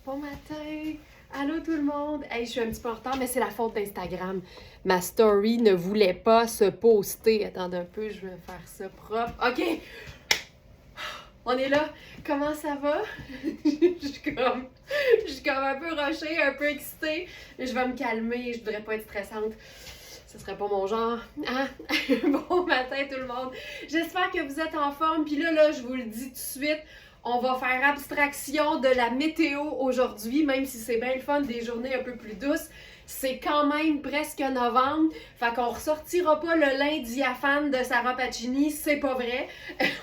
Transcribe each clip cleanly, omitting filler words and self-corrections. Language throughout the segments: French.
Bon matin! Allô tout le monde! Hey, je suis un petit peu en retard, mais c'est la faute d'Instagram. Ma story ne voulait pas se poster. Attendez un peu, je vais faire ça propre. OK! On est là. Comment ça va? je suis comme un peu rushée, un peu excitée. Je vais me calmer, je voudrais pas être stressante. Ce serait pas mon genre. Hein? Bon matin tout le monde. J'espère que vous êtes en forme. Puis là, je vous le dis tout de suite, on va faire abstraction de la météo aujourd'hui, même si c'est bien le fun des journées un peu plus douces. C'est quand même presque novembre. Fait qu'on ressortira pas le lin diaphane de Sarah Pacini, c'est pas vrai.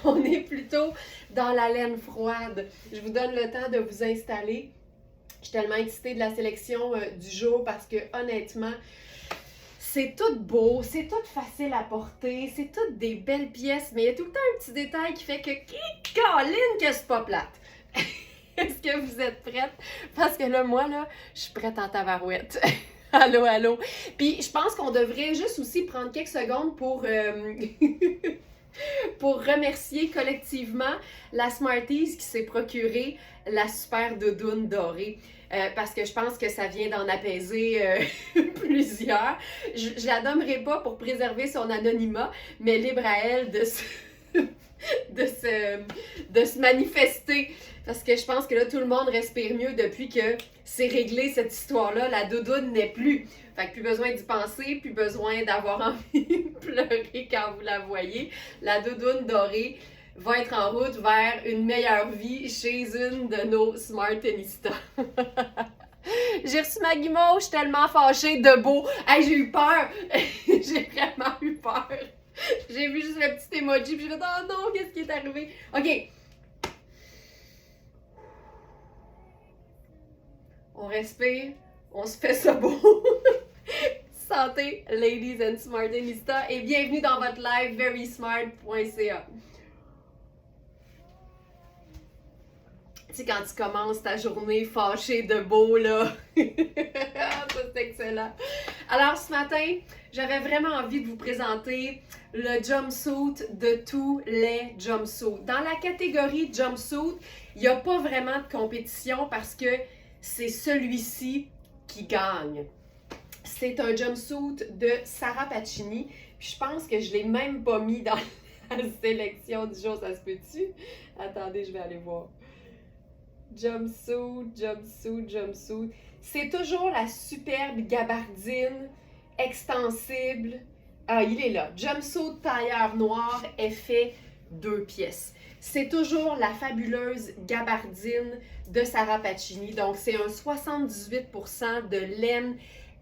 On est plutôt dans la laine froide. Je vous donne le temps de vous installer. Je suis tellement excitée de la sélection du jour parce que honnêtement, c'est tout beau, c'est tout facile à porter, c'est toutes des belles pièces, mais il y a tout le temps un petit détail qui fait que Caroline, que c'est pas plate. Est-ce que vous êtes prête? Parce que là, moi, je suis prête en tabarouette. Allô, allô. Puis je pense qu'on devrait juste aussi prendre quelques secondes pour pour remercier collectivement la Smarties qui s'est procurée la super doudoune dorée. Parce que je pense que ça vient d'en apaiser plusieurs. Je la nommerai pas pour préserver son anonymat, mais libre à elle de se manifester. Parce que je pense que là, tout le monde respire mieux depuis que c'est réglé cette histoire-là. La doudoune n'est plus. Fait que plus besoin d'y penser, plus besoin d'avoir envie de pleurer quand vous la voyez. La doudoune dorée va être en route vers une meilleure vie chez une de nos Smartenistas. J'ai reçu ma guimauve, je suis tellement fâchée, debout. Hey, j'ai eu peur. J'ai vraiment eu peur. J'ai vu juste le petit emoji, puis j'ai fait « Oh non, qu'est-ce qui est arrivé? » OK. On respire, on se fait ça beau. Santé, ladies and smartenistas, et bienvenue dans votre live verysmart.ca. Tu sais, quand tu commences ta journée fâchée de beau, là. Ça, c'est excellent. Alors, ce matin, j'avais vraiment envie de vous présenter le jumpsuit de tous les jumpsuits. Dans la catégorie jumpsuit, il n'y a pas vraiment de compétition parce que c'est celui-ci qui gagne. C'est un jumpsuit de Sarah Pacini. Puis je pense que je ne l'ai même pas mis dans la sélection du jour. Ça se peut-tu? Attendez, je vais aller voir. Jumpsuit. C'est toujours la superbe gabardine extensible. Ah, il est là. Jumpsuit tailleur noir, effet 2 pièces. C'est toujours la fabuleuse gabardine de Sarah Pacini. Donc, c'est un 78% de laine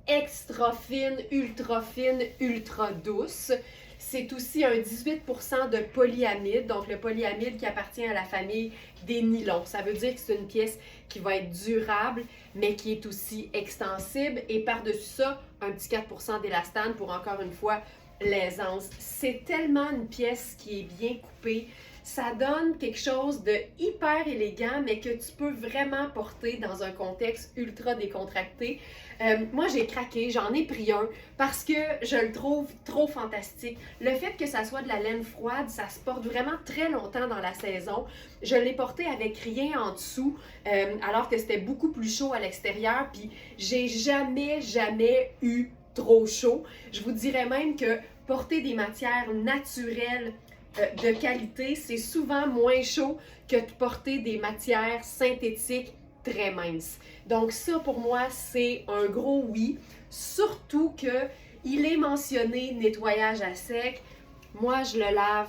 extra fine, ultra douce. C'est aussi un 18% de polyamide, donc le polyamide qui appartient à la famille des nylons. Ça veut dire que c'est une pièce qui va être durable, mais qui est aussi extensible. Et par-dessus ça, un petit 4% d'élastane pour encore une fois l'aisance. C'est tellement une pièce qui est bien coupée. Ça donne quelque chose de hyper élégant, mais que tu peux vraiment porter dans un contexte ultra décontracté. Moi, j'ai craqué, j'en ai pris un parce que je le trouve trop fantastique. Le fait que ça soit de la laine froide, ça se porte vraiment très longtemps dans la saison. Je l'ai porté avec rien en dessous, alors que c'était beaucoup plus chaud à l'extérieur, puis j'ai jamais eu trop chaud. Je vous dirais même que porter des matières naturelles de qualité, c'est souvent moins chaud que de porter des matières synthétiques très minces. Donc ça, pour moi, c'est un gros oui. Surtout que il est mentionné nettoyage à sec. Moi, je le lave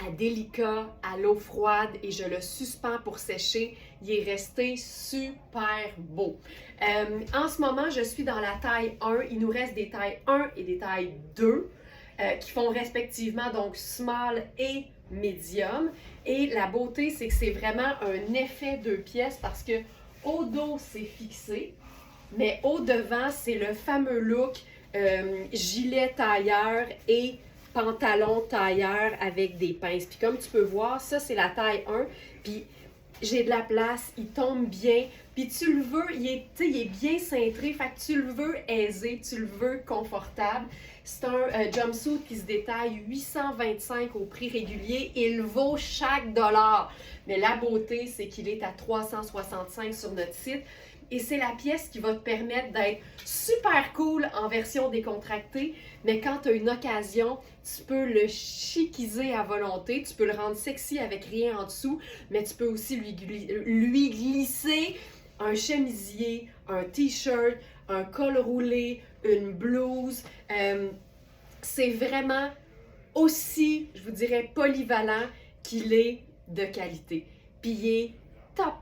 à délicat, à l'eau froide et je le suspends pour sécher. Il est resté super beau. En ce moment, je suis dans la taille 1. Il nous reste des tailles 1 et des tailles 2. Qui font respectivement donc small et medium. Et la beauté, c'est que c'est vraiment un effet 2 pièces parce que au dos, c'est fixé, mais au devant, c'est le fameux look gilet tailleur et pantalon tailleur avec des pinces. Puis comme tu peux voir, ça, c'est la taille 1. Puis j'ai de la place, il tombe bien, puis tu le veux, il est bien cintré, fait que tu le veux aisé, tu le veux confortable. C'est un jumpsuit qui se détaille 825 au prix régulier, il vaut chaque dollar. Mais la beauté, c'est qu'il est à 365 sur notre site. Et c'est la pièce qui va te permettre d'être super cool en version décontractée, mais quand tu as une occasion, tu peux le chiquiser à volonté, tu peux le rendre sexy avec rien en dessous, mais tu peux aussi lui glisser un chemisier, un t-shirt, un col roulé, une blouse. C'est vraiment aussi, je vous dirais, polyvalent qu'il est de qualité. Puis il est top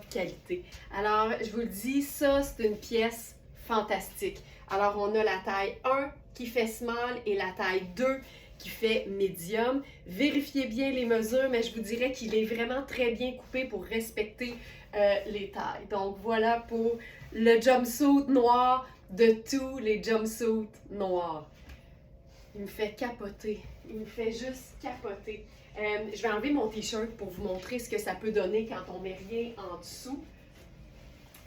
qualité. Alors, je vous le dis, ça, c'est une pièce fantastique. Alors, on a la taille 1 qui fait small et la taille 2 qui fait médium. Vérifiez bien les mesures, mais je vous dirais qu'il est vraiment très bien coupé pour respecter les tailles. Donc, voilà pour le jumpsuit noir de tous les jumpsuits noirs. Il me fait capoter. Il me fait juste capoter. Je vais enlever mon t-shirt pour vous montrer ce que ça peut donner quand on met rien en dessous.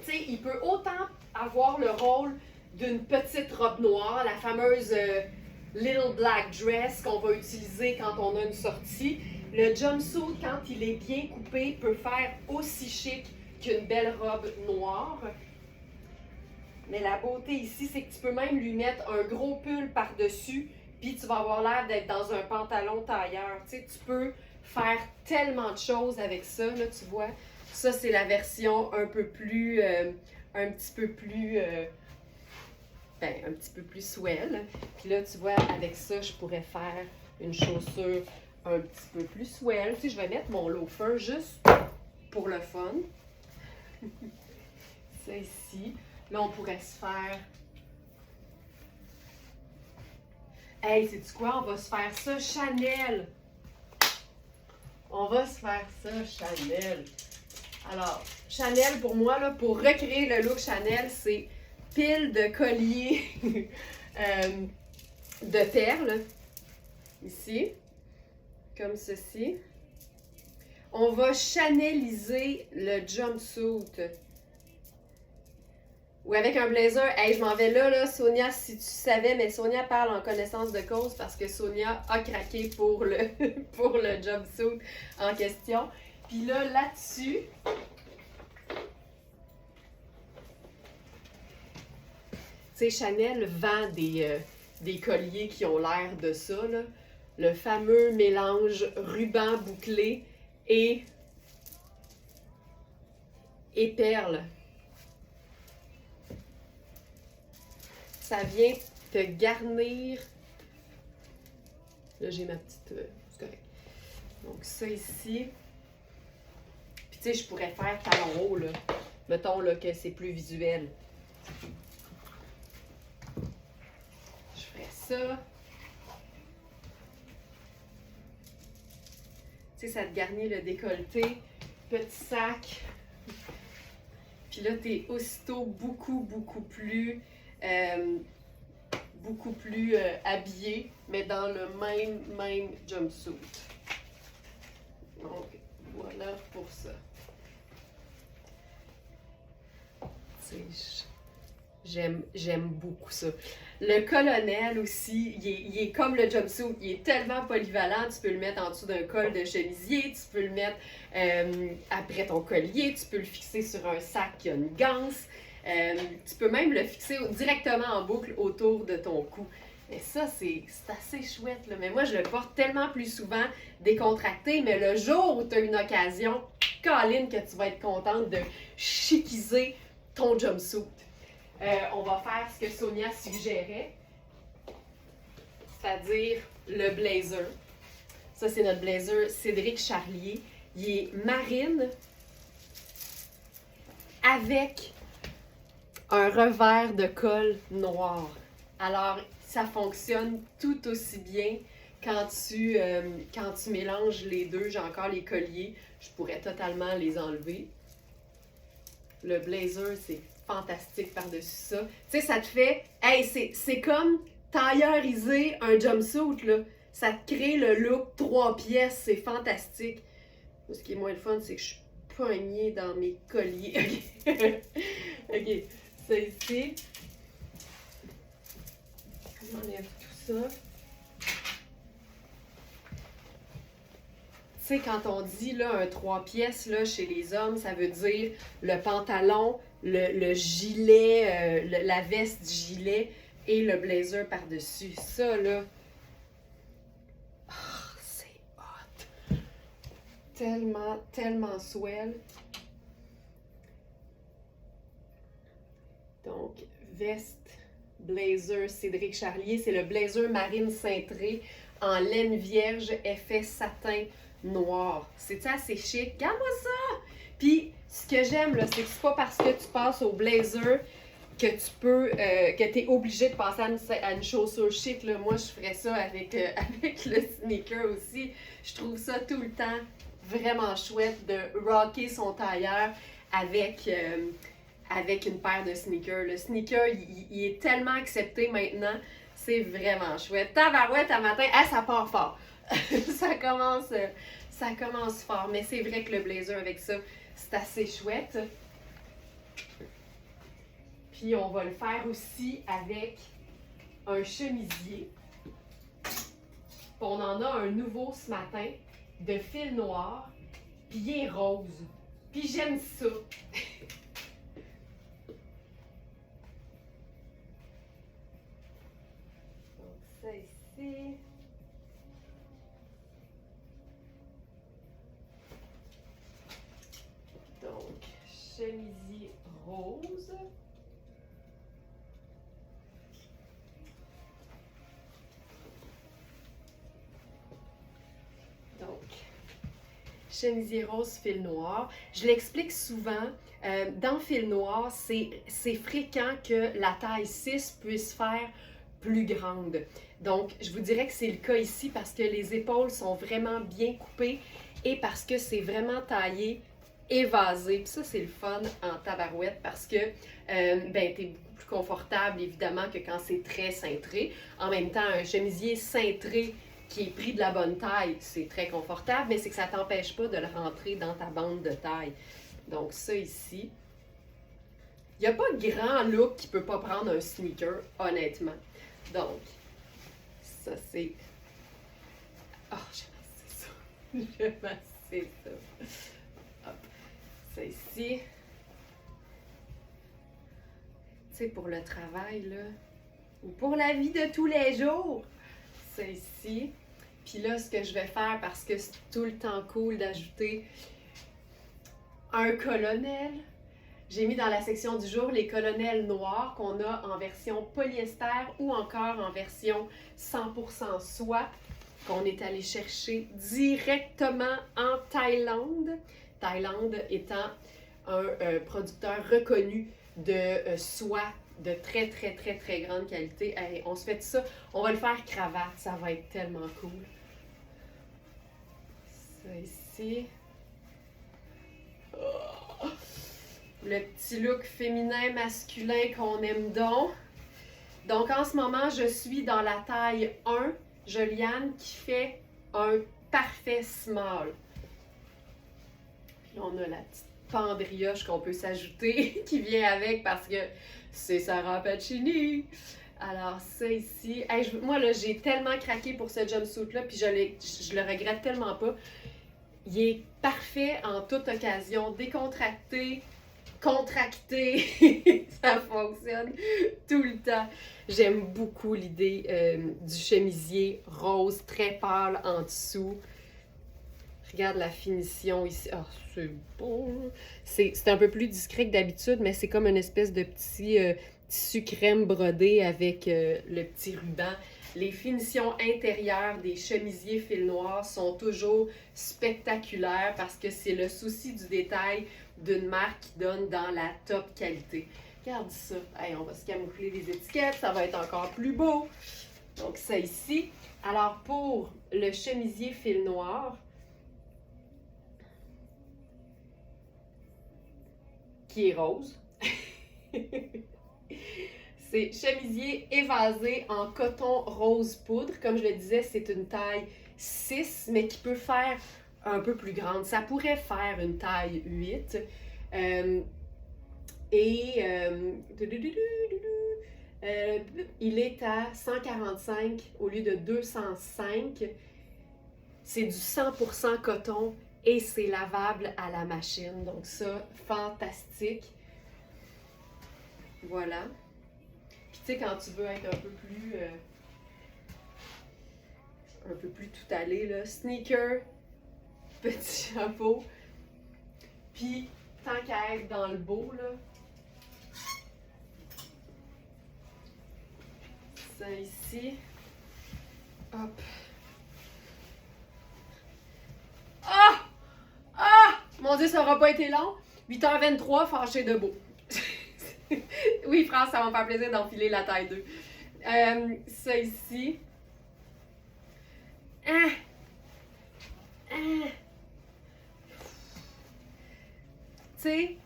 Tu sais, il peut autant avoir le rôle d'une petite robe noire, la fameuse Little Black Dress qu'on va utiliser quand on a une sortie. Le jumpsuit, quand il est bien coupé, peut faire aussi chic qu'une belle robe noire. Mais la beauté ici, c'est que tu peux même lui mettre un gros pull par-dessus, puis tu vas avoir l'air d'être dans un pantalon tailleur. Tu sais, tu peux faire tellement de choses avec ça, là, tu vois. Ça, c'est la version un peu plus, un petit peu plus swell. Puis là, tu vois, avec ça, je pourrais faire une chaussure un petit peu plus swell. Tu sais, je vais mettre mon loafer juste pour le fun. Ça ici. Là, on pourrait se faire... Hey, sais-tu quoi? On va se faire ça Chanel. On va se faire ça Chanel. Alors, Chanel, pour moi, là, pour recréer le look Chanel, c'est pile de colliers de perles. Ici. Comme ceci. On va chaneliser le jumpsuit. Ou avec un blazer. Hey, je m'en vais là, Sonia, si tu savais, mais Sonia parle en connaissance de cause parce que Sonia a craqué pour le, pour le jumpsuit en question. Puis là, là-dessus, tu sais, Chanel vend des colliers qui ont l'air de ça, là. Le fameux mélange ruban bouclé et perles. Ça vient te garnir. Là, j'ai ma petite... c'est correct. Donc, ça ici. Puis, tu sais, je pourrais faire talon haut, là. Mettons, là, que c'est plus visuel. Je ferais ça. Tu sais, ça te garnit le décolleté. Petit sac. Puis là, t'es aussitôt beaucoup plus habillé, mais dans le même jumpsuit. Donc, voilà pour ça. J'aime beaucoup ça. Le colonel aussi, il est comme le jumpsuit, il est tellement polyvalent, tu peux le mettre en dessous d'un col de chemisier, tu peux le mettre après ton collier, tu peux le fixer sur un sac qui a une ganse. Tu peux même le fixer directement en boucle autour de ton cou. Mais ça, c'est assez chouette, là. Mais moi, je le porte tellement plus souvent décontracté. Mais le jour où tu as une occasion, Colin, que tu vas être contente de chiquiser ton jumpsuit. On va faire ce que Sonia suggérait, c'est-à-dire le blazer. Ça, c'est notre blazer Cédric Charlier. Il est marine avec un revers de col noir. Alors, ça fonctionne tout aussi bien quand tu mélanges les deux. J'ai encore les colliers. Je pourrais totalement les enlever. Le blazer, c'est fantastique par-dessus ça. Tu sais, ça te fait... Hey, c'est comme tailleuriser un jumpsuit, là. Ça te crée le look 3 pièces. C'est fantastique. Ce qui est moins le fun, c'est que je suis poignée dans mes colliers. Ok, ça ici. On enlève tout ça. Tu sais, quand on dit là, un 3 pièces là, chez les hommes, ça veut dire le pantalon, le gilet, la veste gilet et le blazer par-dessus. Ça, là, oh, c'est hot! Tellement, tellement swell. Donc, veste, blazer, Cédric Charlier. C'est le blazer marine cintré en laine vierge, effet satin noir. C'est assez chic. Regarde-moi ça! Puis, ce que j'aime, là, c'est que c'est pas parce que tu passes au blazer que tu peux, que tu es obligé de passer à une chaussure chic. Là. Moi, je ferais ça avec, avec le sneaker aussi. Je trouve ça tout le temps vraiment chouette de rocker son tailleur avec, avec une paire de sneakers. Le sneaker, il est tellement accepté maintenant. C'est vraiment chouette. Tabarouette à matin, ah, ça part fort. ça commence fort. Mais c'est vrai que le blazer avec ça, c'est assez chouette. Puis on va le faire aussi avec un chemisier. Puis on en a un nouveau ce matin de fil noir. Puis il est rose. Puis j'aime ça. Donc ça ici. Donc, chemisier rose. Donc, chemisier rose, fil noir. Je l'explique souvent. Dans fil noir, c'est fréquent que la taille 6 puisse faire plus grande. Donc, je vous dirais que c'est le cas ici parce que les épaules sont vraiment bien coupées et parce que c'est vraiment taillé évasé. Puis ça, c'est le fun en tabarouette parce que ben, t'es beaucoup plus confortable, évidemment, que quand c'est très cintré. En même temps, un chemisier cintré qui est pris de la bonne taille, c'est très confortable, mais c'est que ça ne t'empêche pas de le rentrer dans ta bande de taille. Donc ça ici. Il n'y a pas grand look qui ne peut pas prendre un sneaker, honnêtement. Donc, ça c'est... Oh, j'aime assez ça. J'aime assez ça. Hop. Ça ici. Tu sais, pour le travail, là, ou pour la vie de tous les jours. Ça ici. Puis là, ce que je vais faire, parce que c'est tout le temps cool d'ajouter un colonel. J'ai mis dans la section du jour les colonels noirs qu'on a en version polyester ou encore en version 100% soie qu'on est allé chercher directement en Thaïlande. Thaïlande étant un producteur reconnu de soie de très, très, très, très grande qualité. Allez, on se fait ça. On va le faire cravate. Ça va être tellement cool. Ça ici. Oh! Le petit look féminin, masculin qu'on aime donc. Donc, en ce moment, je suis dans la taille 1, Joliane, qui fait un parfait small. Puis on a la petite pendrioche qu'on peut s'ajouter, qui vient avec parce que c'est Sarah Pacini. Alors, ça ici. Hey, moi, là, j'ai tellement craqué pour ce jumpsuit-là, puis je le regrette tellement pas. Il est parfait en toute occasion, décontracté, contracté, ça fonctionne tout le temps. J'aime beaucoup l'idée du chemisier rose très pâle en dessous. Regarde la finition ici. Oh, c'est beau. C'est un peu plus discret que d'habitude, mais c'est comme une espèce de petit tissu crème brodé avec le petit ruban. Les finitions intérieures des chemisiers fil noir sont toujours spectaculaires parce que c'est le souci du détail d'une marque qui donne dans la top qualité. Regarde ça. Hey, on va se camoufler les étiquettes, ça va être encore plus beau. Donc ça ici. Alors pour le chemisier fil noir, qui est rose, c'est chemisier évasé en coton rose poudre. Comme je le disais, c'est une taille 6, mais qui peut faire un peu plus grande. Ça pourrait faire une taille 8. Il est à 145 au lieu de 205. C'est du 100% coton et c'est lavable à la machine. Donc ça, fantastique. Voilà. Puis tu sais, quand tu veux être un peu plus tout allé, là, sneaker, petit chapeau. Puis, tant qu'à être dans le beau, là, ça ici. Hop. Ah! Ah! Mon Dieu, ça n'aura pas été long. 8h23, fâché de beau. Oui, France, ça va me faire plaisir d'enfiler la taille 2. Ça ici. Ah! Ah! Tu sais,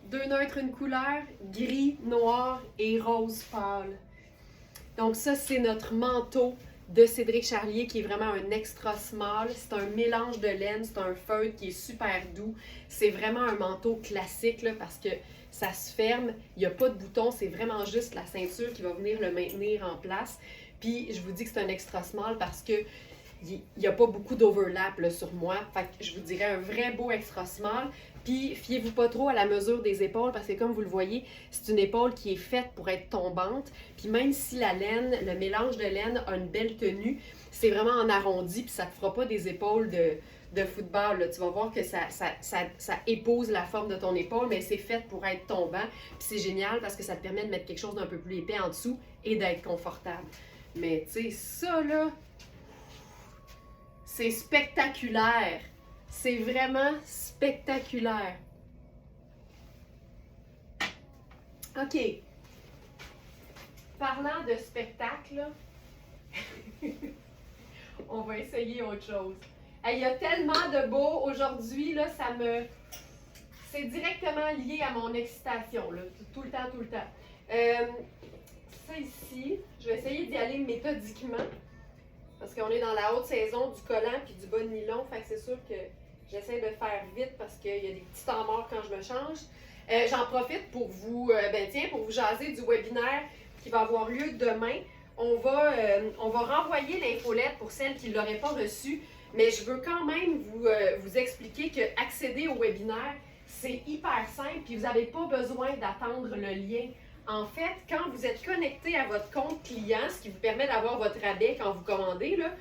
2 neutres, une couleur, gris, noir et rose pâle. Donc ça, c'est notre manteau de Cédric Charlier qui est vraiment un extra small. C'est un mélange de laine, c'est un feutre qui est super doux. C'est vraiment un manteau classique là, parce que ça se ferme, il n'y a pas de bouton, c'est vraiment juste la ceinture qui va venir le maintenir en place. Puis je vous dis que c'est un extra small parce que il n'y a pas beaucoup d'overlap sur moi. Fait que je vous dirais un vrai beau extra small. Puis, fiez-vous pas trop à la mesure des épaules parce que comme vous le voyez, c'est une épaule qui est faite pour être tombante. Puis même si la laine, le mélange de laine a une belle tenue, c'est vraiment en arrondi puis ça te fera pas des épaules de football. Là. Tu vas voir que ça épouse la forme de ton épaule, mais c'est fait pour être tombant. Puis c'est génial parce que ça te permet de mettre quelque chose d'un peu plus épais en dessous et d'être confortable. Mais tu sais, ça là, c'est spectaculaire. C'est vraiment spectaculaire. OK. Parlant de spectacle, on va essayer autre chose. Il y a tellement de beau aujourd'hui, là, c'est directement lié à mon excitation, là, tout le temps, tout le temps. Ça ici, je vais essayer d'y aller méthodiquement. Parce qu'on est dans la haute saison du collant puis du bas de nylon. Fait que c'est sûr que j'essaie de faire vite parce qu'il y a des petits temps morts quand je me change. J'en profite pour vous jaser du webinaire qui va avoir lieu demain. On va renvoyer l'infolette pour celles qui ne l'auraient pas reçue. Mais je veux quand même vous expliquer que accéder au webinaire, c'est hyper simple puis vous n'avez pas besoin d'attendre le lien. En fait, quand vous êtes connecté à votre compte client, ce qui vous permet d'avoir votre rabais quand vous commandez, là,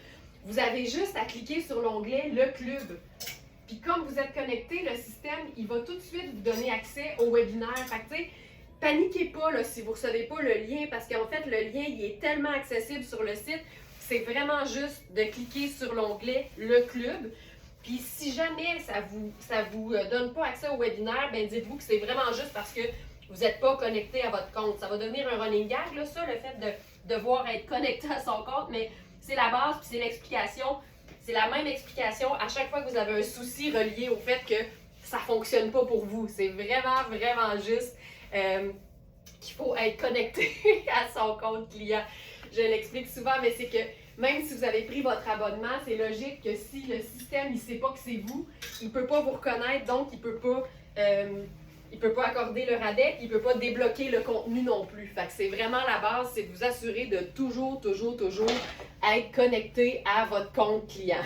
vous avez juste à cliquer sur l'onglet « Le club ». Puis comme vous êtes connecté, le système, il va tout de suite vous donner accès au webinaire. Fait que, tu sais, paniquez pas là, si vous ne recevez pas le lien, parce qu'en fait, le lien, il est tellement accessible sur le site. C'est vraiment juste de cliquer sur l'onglet « Le club ». Puis si jamais ça vous donne pas accès au webinaire, ben dites-vous que c'est vraiment juste parce que vous n'êtes pas connecté à votre compte. Ça va devenir un running gag, là, ça, le fait de devoir être connecté à son compte, mais c'est la base, puis c'est l'explication. C'est la même explication à chaque fois que vous avez un souci relié au fait que ça ne fonctionne pas pour vous. C'est vraiment, vraiment juste qu'il faut être connecté à son compte client. Je l'explique souvent, mais c'est que même si vous avez pris votre abonnement, c'est logique que si le système ne sait pas que c'est vous, il ne peut pas vous reconnaître, donc il ne peut pas accorder le rabais, il ne peut pas débloquer le contenu non plus. Fait que c'est vraiment la base, c'est de vous assurer de toujours être connecté à votre compte client.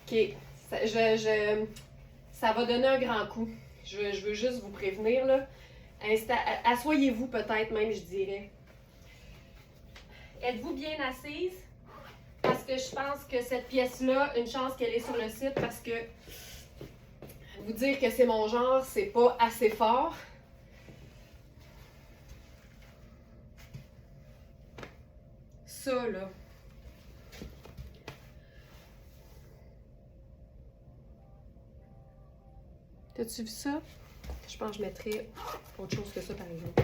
OK. Ça va donner un grand coup. Je veux juste vous prévenir, là. Assoyez-vous peut-être même, je dirais. Êtes-vous bien assise? Parce que je pense que cette pièce-là, une chance qu'elle est sur le site parce que vous dire que c'est mon genre, c'est pas assez fort. Ça, là. T'as-tu vu ça? Je pense que je mettrais autre chose que ça, par exemple.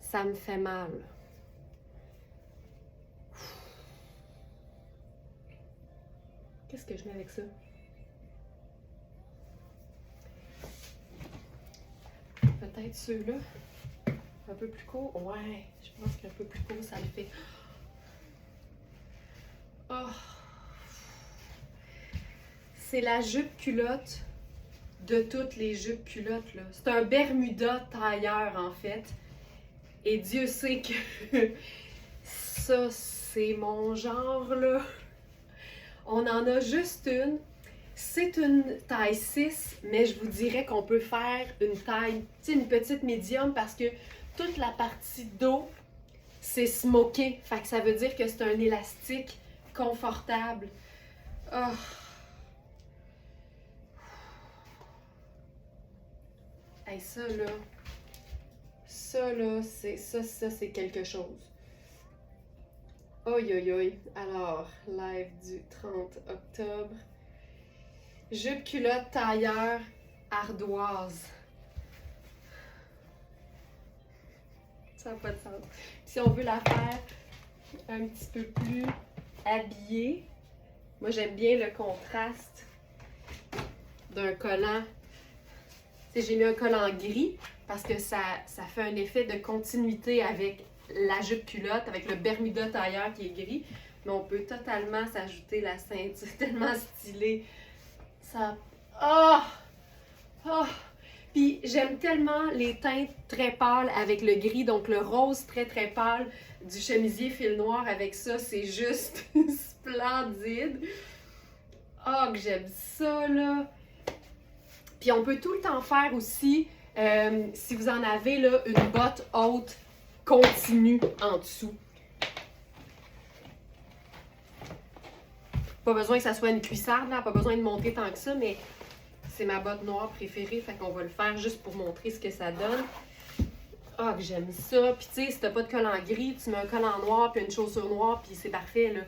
Ça me fait mal. Qu'est-ce que je mets avec ça? Peut-être ceux-là. Un peu plus court. Ouais, je pense qu'un peu plus court, ça le fait. c'est la jupe culotte de toutes les jupes culottes, là. C'est un Bermuda tailleur, en fait. Et Dieu sait que ça, c'est mon genre, là. On en a juste une. C'est une taille 6, mais je vous dirais qu'on peut faire une taille, tu sais, une petite médium parce que toute la partie dos, c'est smoké. Fait que ça veut dire que c'est un élastique confortable. Oh. Hey, ça là, c'est quelque chose. Oi, oi, oi. Alors, live du 30 octobre. Jupe culotte tailleur ardoise. Ça n'a pas de sens. Si on veut la faire un petit peu plus habillée, moi j'aime bien le contraste d'un collant. J'ai mis un collant gris parce que ça fait un effet de continuité avec la jupe culotte, avec le Bermuda tailleur qui est gris. Mais on peut totalement s'ajouter la ceinture, tellement stylé. Ça... Oh! Oh! Puis j'aime tellement les teintes très pâles avec le gris, donc le rose très très pâle du chemisier fil noir avec ça, c'est juste splendide. Oh, que j'aime ça, là! Puis on peut tout le temps faire aussi, si vous en avez là, une botte haute continue en dessous. Pas besoin que ça soit une cuissarde, là, pas besoin de montrer tant que ça, mais c'est ma botte noire préférée, fait qu'on va le faire juste pour montrer ce que ça donne. Ah, que j'aime ça! Puis tu sais, si t'as pas de collant gris, tu mets un collant noir puis une chaussure noire, puis c'est parfait, là.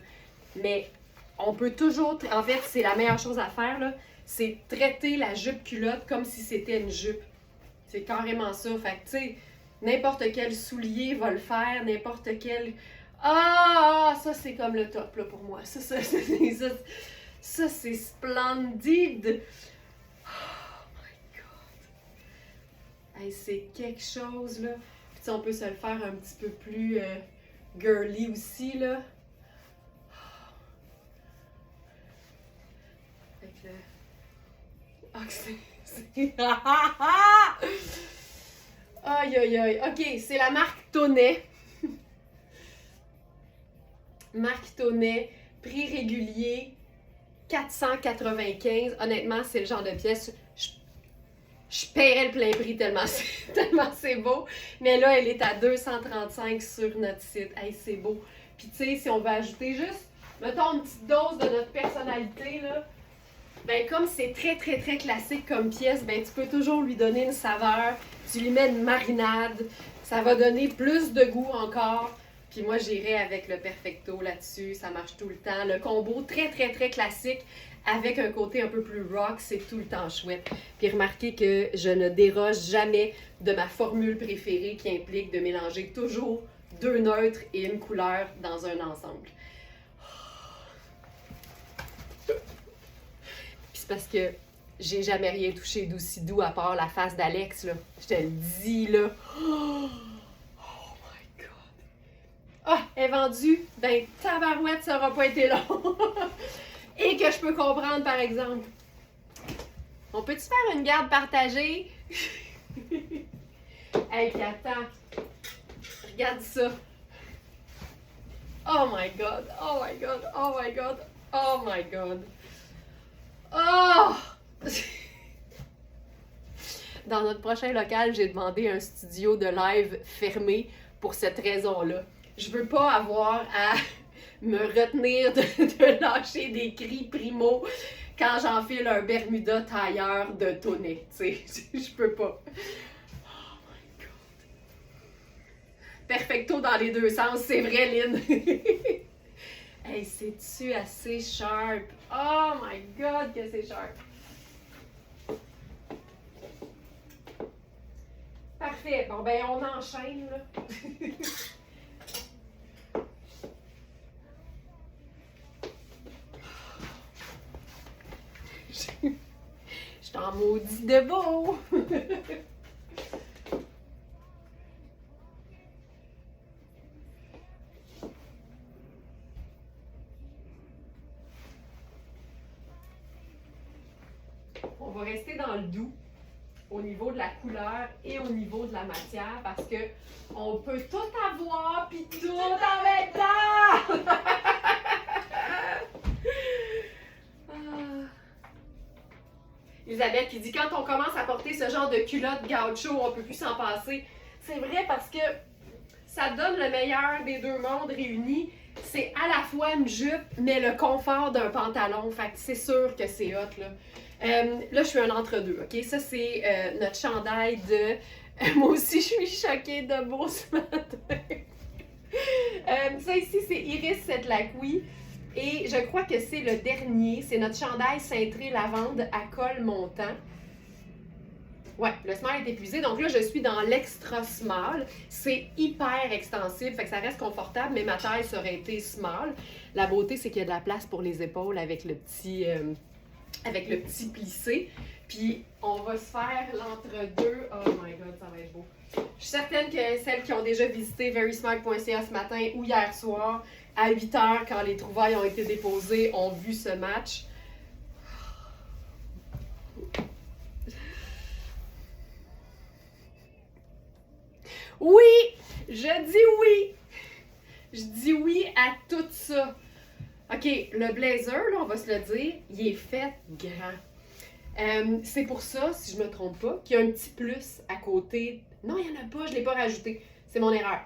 Mais on peut toujours, en fait, c'est la meilleure chose à faire, là, c'est traiter la jupe culotte comme si c'était une jupe. C'est carrément ça. Fait que, tu sais, n'importe quel soulier va le faire, n'importe quel... Ah, ça, c'est comme le top, là, pour moi. Ça c'est splendide. Oh my God. Hey, c'est quelque chose, là. Puis, tu sais, on peut se le faire un petit peu plus girly aussi, là. Fait que... Ah, c'est... Aïe, aïe, aïe. OK, c'est la marque Tonnet. Marque Tonnet, prix régulier, 495. Honnêtement, c'est le genre de pièce, je paierais le plein prix tellement c'est beau. Mais là, elle est à 235 sur notre site. Hey, c'est beau. Puis tu sais, si on veut ajouter juste, mettons, une petite dose de notre personnalité, là, ben comme c'est très, très, très classique comme pièce, ben tu peux toujours lui donner une saveur. Tu lui mets une marinade. Ça va donner plus de goût encore. Puis moi, j'irai avec le Perfecto là-dessus. Ça marche tout le temps. Le combo très, très, très classique avec un côté un peu plus rock, c'est tout le temps chouette. Puis remarquez que je ne déroge jamais de ma formule préférée qui implique de mélanger toujours deux neutres et une couleur dans un ensemble. Puis c'est parce que j'ai jamais rien touché d'aussi doux à part la face d'Alex, là. Je te le dis, là. Oh my God. Ah, elle est vendue. Ben, tabarouette, ça aura pas été long. Et que je peux comprendre, par exemple. On peut-tu faire une garde partagée? Hey, puis attends. Regarde ça. Oh my God. Oh my God. Oh my God. Oh my God. Oh! Dans notre prochain local, j'ai demandé un studio de live fermé pour cette raison-là. Je veux pas avoir à me retenir de lâcher des cris primo quand j'enfile un Bermuda tailleur de Tonnet. Tu sais, je peux pas. Oh my God. Perfecto dans les deux sens, c'est vrai, Lynn. Hey, c'est-tu assez sharp? Oh my God, que c'est sharp! Parfait. Bon, ben, on enchaîne, là. Je t'en maudis de beau! va rester dans le doux au niveau de la couleur et au niveau de la matière parce que on peut tout avoir puis tout en même temps! Isabelle qui dit quand on commence à porter ce genre de culotte gaucho, on peut plus s'en passer. C'est vrai parce que ça donne le meilleur des deux mondes réunis. C'est à la fois une jupe, mais le confort d'un pantalon. Fait que c'est sûr que c'est hot, là. Là, je suis un entre-deux, OK? Ça, c'est notre chandail de... moi aussi, je suis choquée de beau ce matin. Ça ici, c'est Iris Setlaqui. Et je crois que c'est le dernier. C'est notre chandail cintré lavande à col montant. Ouais, le small est épuisé. Donc là, je suis dans l'extra small. C'est hyper extensible, fait que ça reste confortable, mais ma taille, ça aurait été small. La beauté, c'est qu'il y a de la place pour les épaules avec le petit plissé. Puis, on va se faire l'entre-deux. Oh my God, ça va être beau. Je suis certaine que celles qui ont déjà visité verysmart.ca ce matin ou hier soir, à 8 h, quand les trouvailles ont été déposées, ont vu ce match. Oui! Je dis oui! Je dis oui à tout ça. OK, le blazer, là, on va se le dire, il est fait grand. C'est pour ça, si je me trompe pas, qu'il y a un petit plus à côté. Non, il n'y en a pas, je ne l'ai pas rajouté. C'est mon erreur.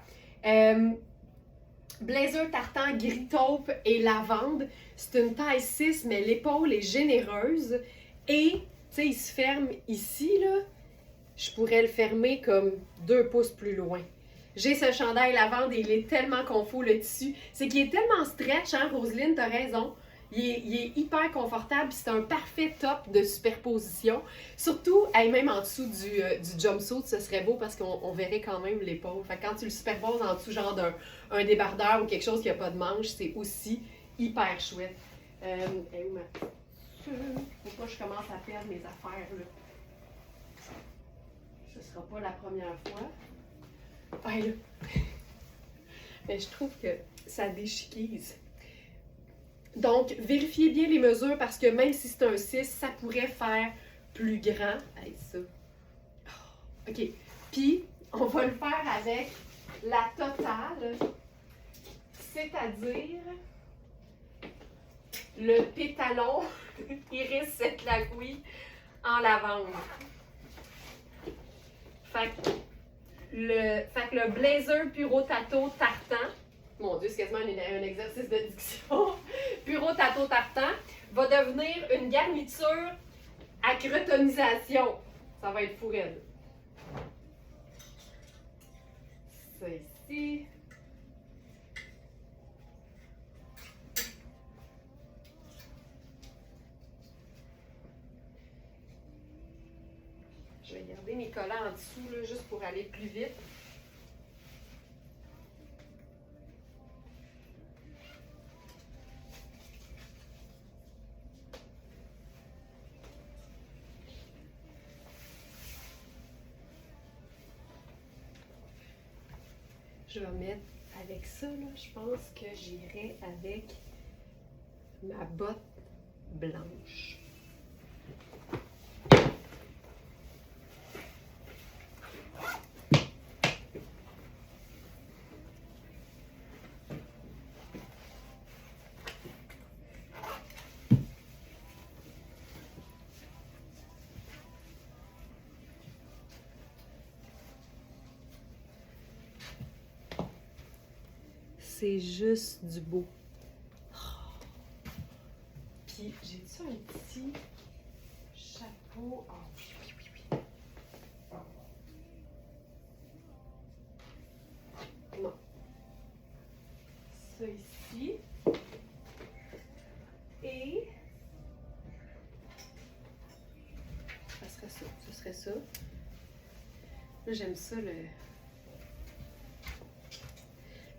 Blazer tartan gris taupe et lavande. C'est une taille 6, mais l'épaule est généreuse. Et, tu sais, il se ferme ici, là. Je pourrais le fermer comme 2 pouces plus loin. J'ai ce chandail lavande et il est tellement confort, le tissu. C'est qu'il est tellement stretch, hein, Roselyne, t'as raison. Il est hyper confortable, c'est un parfait top de superposition. Surtout, même en dessous du jumpsuit, ce serait beau parce qu'on verrait quand même l'épaule. Fait que quand tu le superposes en dessous, genre d'un débardeur ou quelque chose qui n'a pas de manche, c'est aussi hyper chouette. Où ma... Pourquoi je commence à perdre mes affaires, là? Ce ne sera pas la première fois. Ah, là. Mais je trouve que ça déchiquise. Donc, vérifiez bien les mesures parce que même si c'est un 6, ça pourrait faire plus grand. Hey, ça. Oh, OK. Puis, on va le faire avec la totale, c'est-à-dire le pétalon Iris Setlaqui en lavande. Fait que le blazer Puro Tato tartan, mon Dieu, c'est quasiment un exercice de diction, Puro Tato tartan, va devenir une garniture à crotonisation. Ça va être fou raide. Ça ici. Je vais garder mes collants en dessous, là, juste pour aller plus vite. Je vais mettre avec ça, là, je pense que j'irai avec ma botte blanche. C'est juste du beau. Puis, j'ai-tu un petit chapeau? Oh, oui. Non. Ça ici. Et... ça serait ça. Ce serait ça. Là, j'aime ça, le...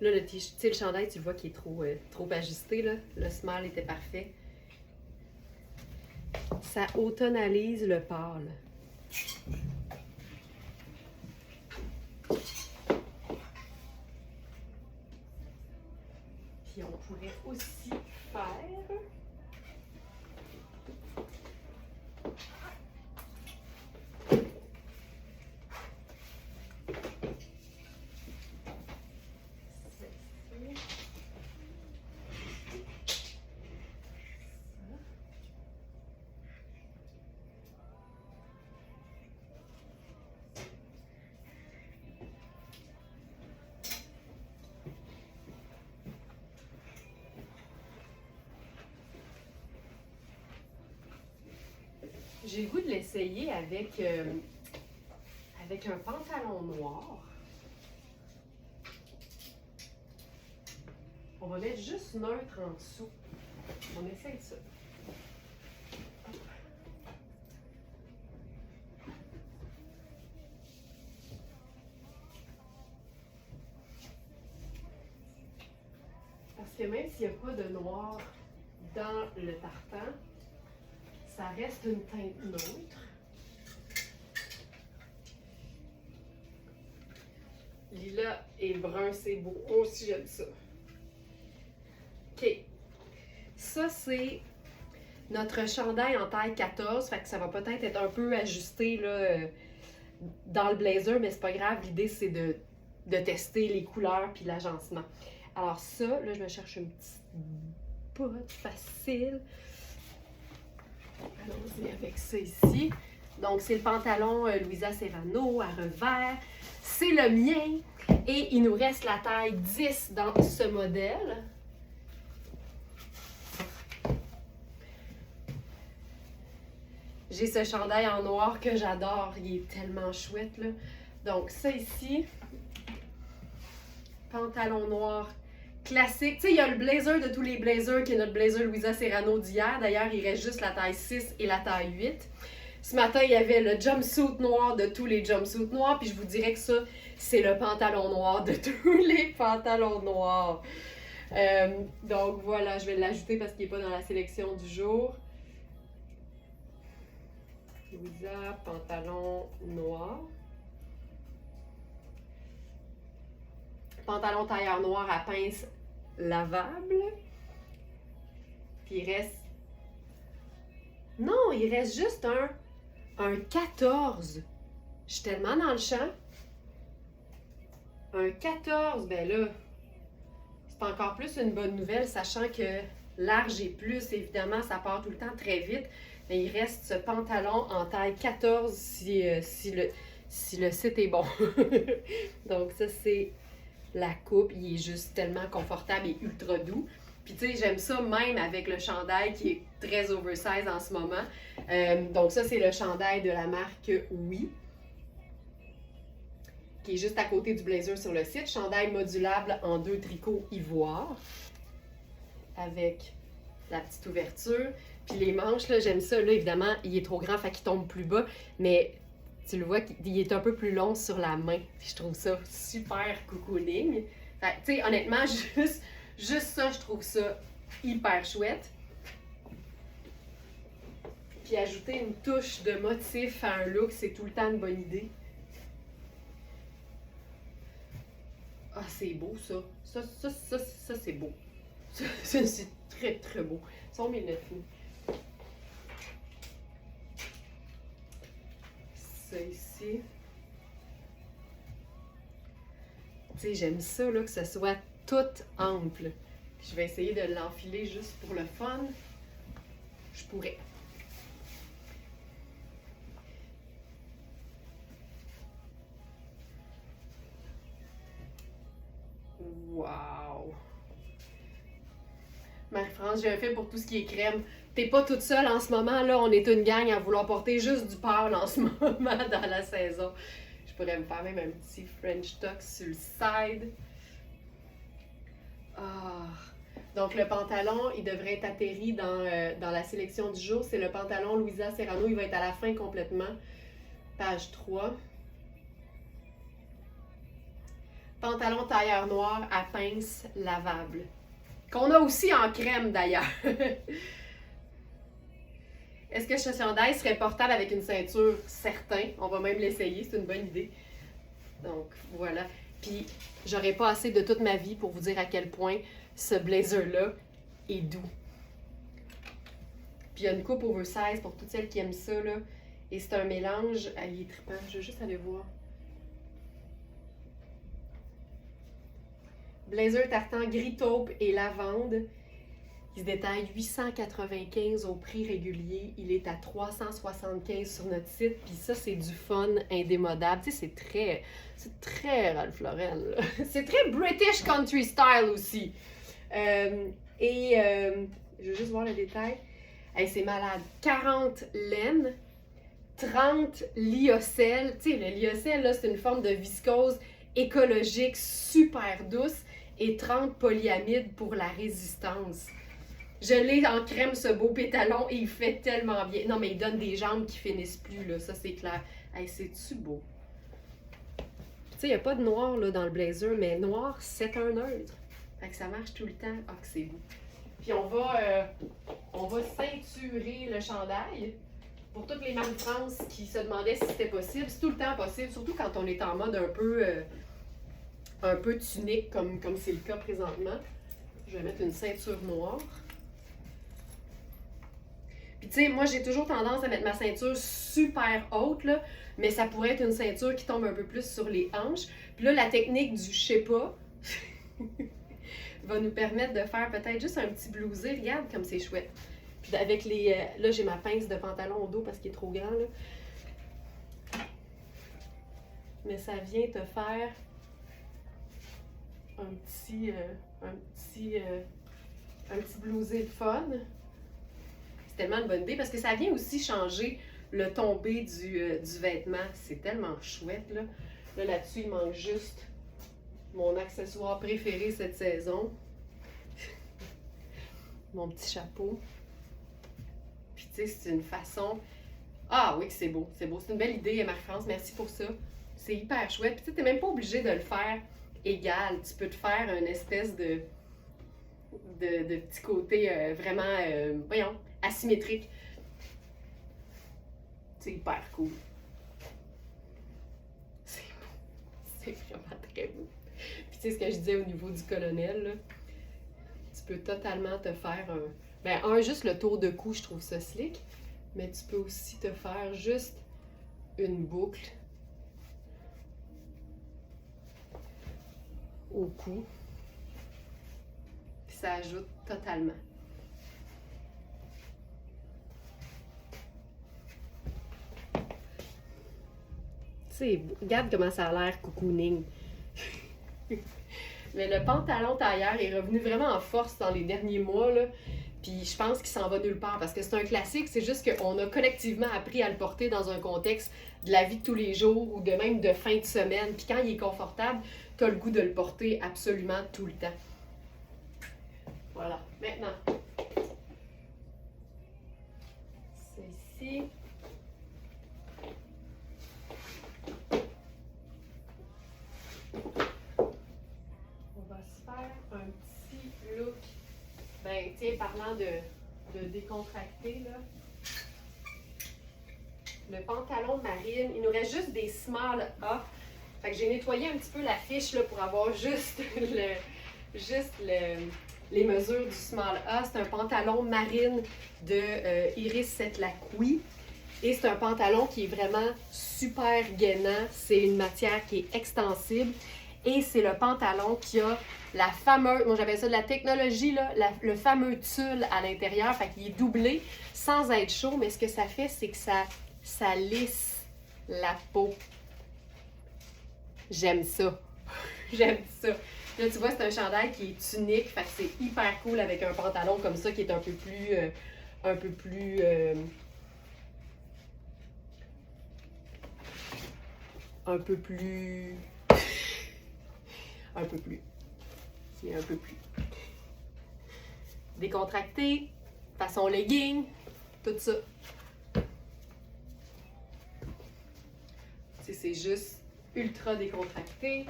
Là, le chandail, tu vois qu'il est trop ajusté, là. Le small était parfait. Ça automnalise le pâle. Puis on pourrait aussi faire J'ai le goût de l'essayer avec un pantalon noir. On va mettre juste neutre en dessous. On essaye ça. Parce que même s'il n'y a pas de noir dans le tartan, ça reste une teinte neutre. Lilas et brun, c'est beau. Moi aussi, j'aime ça. OK. Ça, c'est notre chandail en taille 14. Fait que ça va peut-être être un peu ajusté là, dans le blazer, mais c'est pas grave. L'idée, c'est de tester les couleurs puis l'agencement. Alors ça, là, je me cherche une petite botte facile. Allons-y avec ça ici. Donc, c'est le pantalon Louisa Serrano à revers. C'est le mien. Et il nous reste la taille 10 dans ce modèle. J'ai ce chandail en noir que j'adore. Il est tellement chouette, là. Donc, ça ici. Pantalon noir classique. Tu sais, il y a le blazer de tous les blazers qui est notre blazer Louisa Serrano d'hier. D'ailleurs, il reste juste la taille 6 et la taille 8. Ce matin, il y avait le jumpsuit noir de tous les jumpsuits noirs. Puis je vous dirais que ça, c'est le pantalon noir de tous les pantalons noirs. Donc voilà, je vais l'ajouter parce qu'il n'est pas dans la sélection du jour. Louisa, pantalon noir. Pantalon tailleur noir à pince lavable. Puis il reste... Non, il reste juste un 14. Je suis tellement dans le champ. Un 14, ben là, c'est encore plus une bonne nouvelle, sachant que large et plus, évidemment, ça part tout le temps très vite. Mais il reste ce pantalon en taille 14 si le site est bon. Donc ça, c'est la coupe. Il est juste tellement confortable et ultra doux. Puis tu sais, j'aime ça même avec le chandail qui est très oversize en ce moment. Donc ça, c'est le chandail de la marque Oui, qui est juste à côté du blazer sur le site. Chandail modulable en 2 tricots ivoire avec la petite ouverture. Puis les manches, là, j'aime ça. Là, évidemment, il est trop grand, fait qu'il tombe plus bas. Mais tu le vois, il est un peu plus long sur la main. Puis je trouve ça super cocooning. Fait tu sais, honnêtement, juste ça, je trouve ça hyper chouette. Puis ajouter une touche de motif à un look, c'est tout le temps une bonne idée. Ah, c'est beau, ça. Ça c'est beau. Ça, c'est très, très beau. Ils sont mes filles. Ça ici. Tu sais, j'aime ça, là, que ce soit tout ample. Puis je vais essayer de l'enfiler juste pour le fun. Je pourrais. Wow! Marie-France, j'ai un fait pour tout ce qui est crème. T'es pas toute seule en ce moment, là. On est une gang à vouloir porter juste du pâle en ce moment dans la saison. Je pourrais me faire même un petit French tuck sur le side. Ah! Donc le pantalon, il devrait être atterri dans la sélection du jour. C'est le pantalon Louisa Serrano. Il va être à la fin complètement. Page 3. Pantalon tailleur noir à pince lavable. Qu'on a aussi en crème d'ailleurs. Est-ce que ce chandail serait portable avec une ceinture? Certain. On va même l'essayer, c'est une bonne idée. Donc voilà. Puis j'aurais pas assez de toute ma vie pour vous dire à quel point ce blazer-là est doux. Puis il y a une coupe oversize pour toutes celles qui aiment ça, là. Et c'est un mélange. Ah, il est trippant. Je veux juste aller voir. Blazer tartan gris taupe et lavande. Il se détaille 895 au prix régulier. Il est à 375 sur notre site. Puis ça, c'est du fun indémodable. Tu sais, c'est très Ralph Lauren. C'est très British country style aussi. Je veux juste voir le détail. Hey, c'est malade. 40 laines 30 lyocell. Tu sais, le lyocell, là, c'est une forme de viscose écologique super douce et 30 polyamide pour la résistance. Je l'ai en crème, ce beau pétalon, et il fait tellement bien. Non, mais il donne des jambes qui finissent plus, là, ça c'est clair. Hey, c'est-tu beau? Tu sais, il n'y a pas de noir là, dans le blazer, mais noir, c'est un neutre. Fait que ça marche tout le temps. Ah, que c'est beau. Puis on va ceinturer le chandail. Pour toutes les Marie-France qui se demandaient si c'était possible, c'est tout le temps possible, surtout quand on est en mode un peu tunique, comme c'est le cas présentement. Je vais mettre une ceinture noire. Puis tu sais, moi j'ai toujours tendance à mettre ma ceinture super haute, là, mais ça pourrait être une ceinture qui tombe un peu plus sur les hanches. Puis là, la technique du je sais pas va nous permettre de faire peut-être juste un petit blousé. Regarde comme c'est chouette. Puis avec les... là, j'ai ma pince de pantalon au dos parce qu'il est trop grand, là. Mais ça vient te faire un petit blousé de fun. C'est tellement une bonne idée parce que ça vient aussi changer le tombé du vêtement. C'est tellement chouette, là. Là-dessus, il manque juste mon accessoire préféré cette saison. Mon petit chapeau. Puis, tu sais, c'est une façon... Ah oui, que c'est beau, c'est beau. C'est une belle idée, Marie-France. Merci pour ça. C'est hyper chouette. Puis, tu sais, t'es même pas obligé de le faire égal. Tu peux te faire une espèce de petit côté vraiment, voyons, asymétrique. C'est hyper cool. C'est beau. C'est vraiment très beau. Puis, tu sais, ce que je disais au niveau du colonel, là, tu peux totalement te faire juste le tour de cou, je trouve ça slick, mais tu peux aussi te faire juste une boucle au cou, puis ça ajoute totalement. Tu sais, regarde comment ça a l'air cocooning. Mais le pantalon tailleur est revenu vraiment en force dans les derniers mois, là. Puis je pense qu'il s'en va nulle part parce que c'est un classique, c'est juste qu'on a collectivement appris à le porter dans un contexte de la vie de tous les jours ou de même de fin de semaine. Puis quand il est confortable, tu as le goût de le porter absolument tout le temps. Voilà. Maintenant, c'est ici. Un petit look. Ben, tiens, parlant de décontracté, là. Le pantalon marine, il nous reste juste des small A. Fait que j'ai nettoyé un petit peu la fiche là, pour avoir juste les mesures du small A. C'est un pantalon marine de Iris Setlaqui. Et c'est un pantalon qui est vraiment super gainant. C'est une matière qui est extensible. Et c'est le pantalon qui a la fameuse, moi j'appelle ça de la technologie, là, le fameux tulle à l'intérieur. Fait qu'il est doublé sans être chaud, mais ce que ça fait, c'est que ça lisse la peau. J'aime ça. J'aime ça. Là, tu vois, c'est un chandail qui est unique. Fait que c'est hyper cool avec un pantalon comme ça qui est un peu plus un peu plus décontracté, façon legging, tout ça. Tu sais, c'est juste ultra décontracté.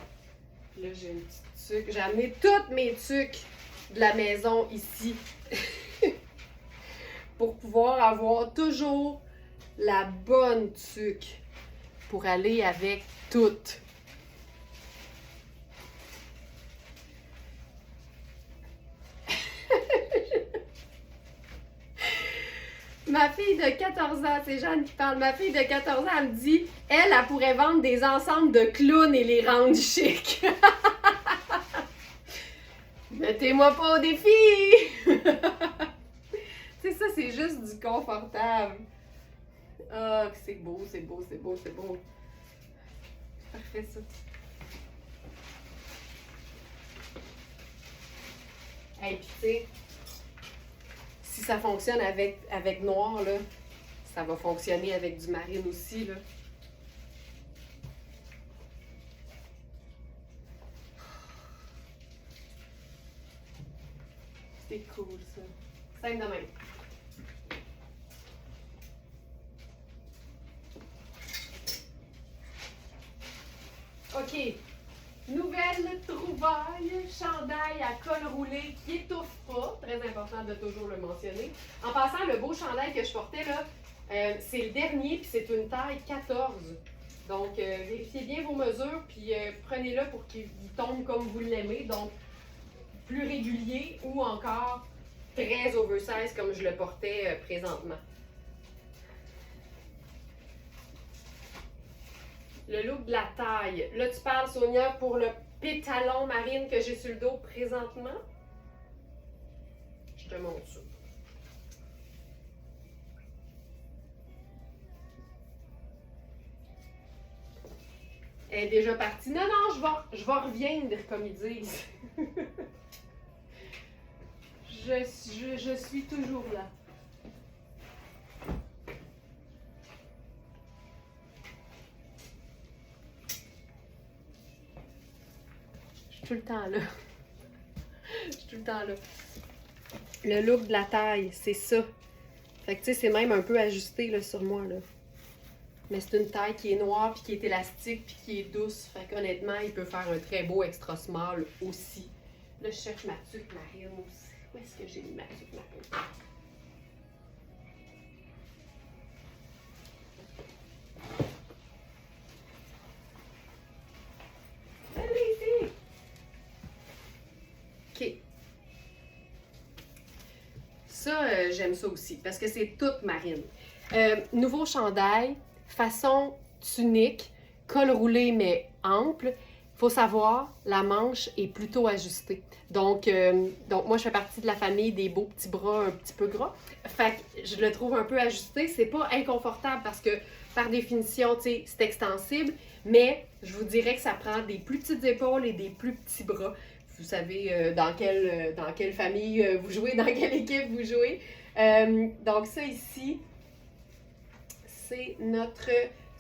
Puis là, j'ai une petite tuque. J'ai amené toutes mes tuques de la maison ici pour pouvoir avoir toujours la bonne tuque pour aller avec toutes. Ma fille de 14 ans, c'est Jeanne qui parle, ma fille de 14 ans, elle me dit, elle pourrait vendre des ensembles de clowns et les rendre chic. Mettez-moi pas au défi! Tu sais, ça, c'est juste du confortable. Ah, oh, c'est beau, c'est beau, c'est beau, c'est beau. Parfait, ça. Hey, puis tu sais, si ça fonctionne avec noir, là, ça va fonctionner avec du marine aussi, là. C'est cool, ça. Simple de même. OK. Nouvelle trouvaille, chandail à col roulé qui étouffe pas. Très important de toujours le mentionner. En passant, le beau chandail que je portais, là, c'est le dernier, puis c'est une taille 14. Donc, vérifiez bien vos mesures, puis prenez-le pour qu'il tombe comme vous l'aimez. Donc, plus régulier ou encore très oversize comme je le portais présentement. Le look de la taille. Là, tu parles, Sonia, pour le pétalon marine que j'ai sur le dos présentement. Je te montre ça. Elle est déjà partie. Non, non, je vais reviendre, comme ils disent. je suis toujours là. Je suis tout le temps là. Je suis tout le temps là. Le look de la taille, c'est ça. Fait que tu sais, c'est même un peu ajusté là, sur moi, là. Mais c'est une taille qui est noire, puis qui est élastique, puis qui est douce. Fait qu'honnêtement, il peut faire un très beau extra small aussi. Là, je cherche ma tuque marine aussi. Où est-ce que j'ai mis ma tuque marine? Elle est ici! OK. Ça, j'aime ça aussi, parce que c'est toute marine. Nouveau chandail, façon tunique, col roulé mais ample. Faut savoir, la manche est plutôt ajustée. Donc moi, je fais partie de la famille des beaux petits bras un petit peu gras. Fait que je le trouve un peu ajusté. C'est pas inconfortable parce que, par définition, tu sais, c'est extensible. Mais je vous dirais que ça prend des plus petites épaules et des plus petits bras. Vous savez dans quelle famille vous jouez, dans quelle équipe vous jouez. Donc ça ici, c'est notre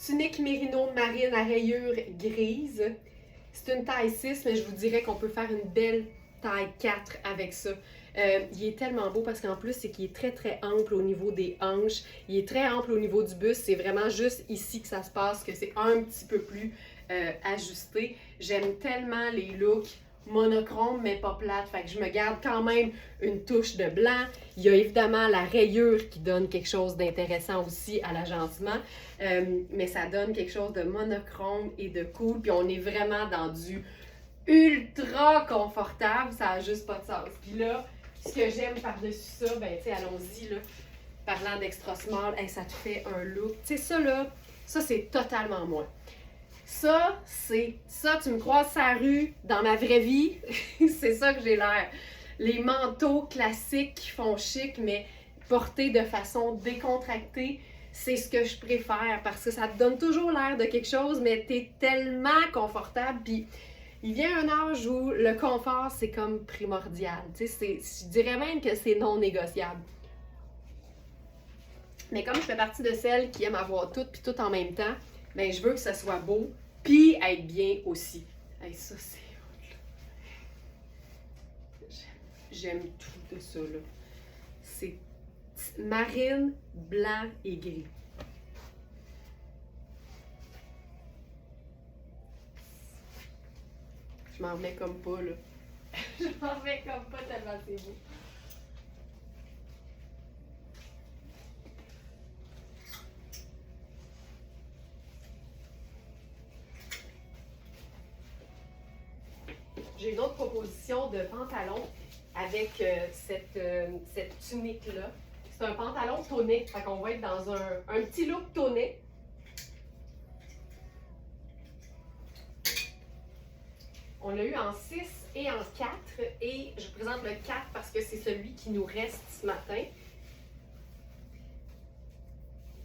tunique mérino marine à rayures grises. C'est une taille 6, mais je vous dirais qu'on peut faire une belle taille 4 avec ça. Il est tellement beau parce qu'en plus, c'est qu'il est très très ample au niveau des hanches. Il est très ample au niveau du buste. C'est vraiment juste ici que ça se passe, que c'est un petit peu plus ajusté. J'aime tellement les looks monochrome mais pas plate, fait que je me garde quand même une touche de blanc. Il y a évidemment la rayure qui donne quelque chose d'intéressant aussi à l'agencement, mais ça donne quelque chose de monochrome et de cool, puis on est vraiment dans du ultra confortable, ça a juste pas de sens. Puis là, ce que j'aime par-dessus ça, ben tu sais, allons-y là, parlant d'extra small, hey, ça te fait un look, tu sais ça là, ça c'est totalement moi. Ça, tu me croises sur la rue, dans ma vraie vie, c'est ça que j'ai l'air. Les manteaux classiques qui font chic, mais portés de façon décontractée, c'est ce que je préfère parce que ça te donne toujours l'air de quelque chose, mais t'es tellement confortable. Puis il vient un âge où le confort, c'est comme primordial. Tu sais, je dirais même que c'est non négociable. Mais comme je fais partie de celles qui aiment avoir tout puis tout en même temps, ben je veux que ça soit beau, puis être bien aussi. Hey, ça, c'est... J'aime tout de ça, là. C'est marine, blanc et gris. Je m'en remets comme pas, là. Je m'en remets comme pas tellement c'est beau. J'ai une autre proposition de pantalon avec cette tunique-là. C'est un pantalon tonné, fait qu'on va être dans un petit look tonné. On l'a eu en 6 et en 4 et je vous présente le 4 parce que c'est celui qui nous reste ce matin.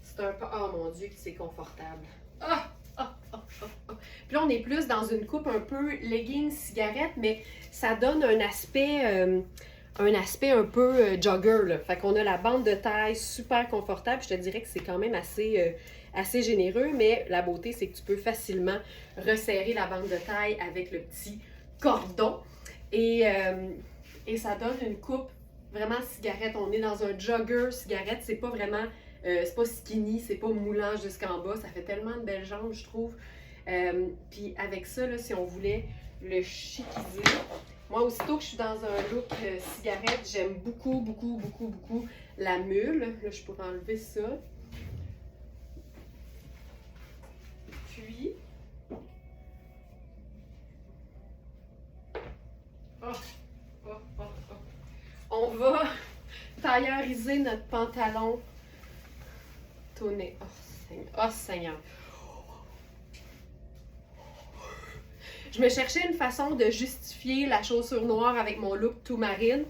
C'est un... Oh mon Dieu, que c'est confortable. Ah! Puis là, on est plus dans une coupe un peu leggings cigarette, mais ça donne un aspect un aspect un peu jogger, là. Fait qu'on a la bande de taille super confortable. Je te dirais que c'est quand même assez généreux, mais la beauté, c'est que tu peux facilement resserrer la bande de taille avec le petit cordon. Et ça donne une coupe vraiment cigarette. On est dans un jogger cigarette. C'est pas vraiment, c'est pas skinny, c'est pas moulant jusqu'en bas. Ça fait tellement de belles jambes, je trouve. Puis avec ça, là, si on voulait le chiquiser, moi, aussitôt que je suis dans un look cigarette, j'aime beaucoup, beaucoup, beaucoup, beaucoup la mule. Là, je pourrais enlever ça. Puis... On va tailleuriser notre pantalon tonné. Oh Seigneur. Je me cherchais une façon de justifier la chaussure noire avec mon look tout marine.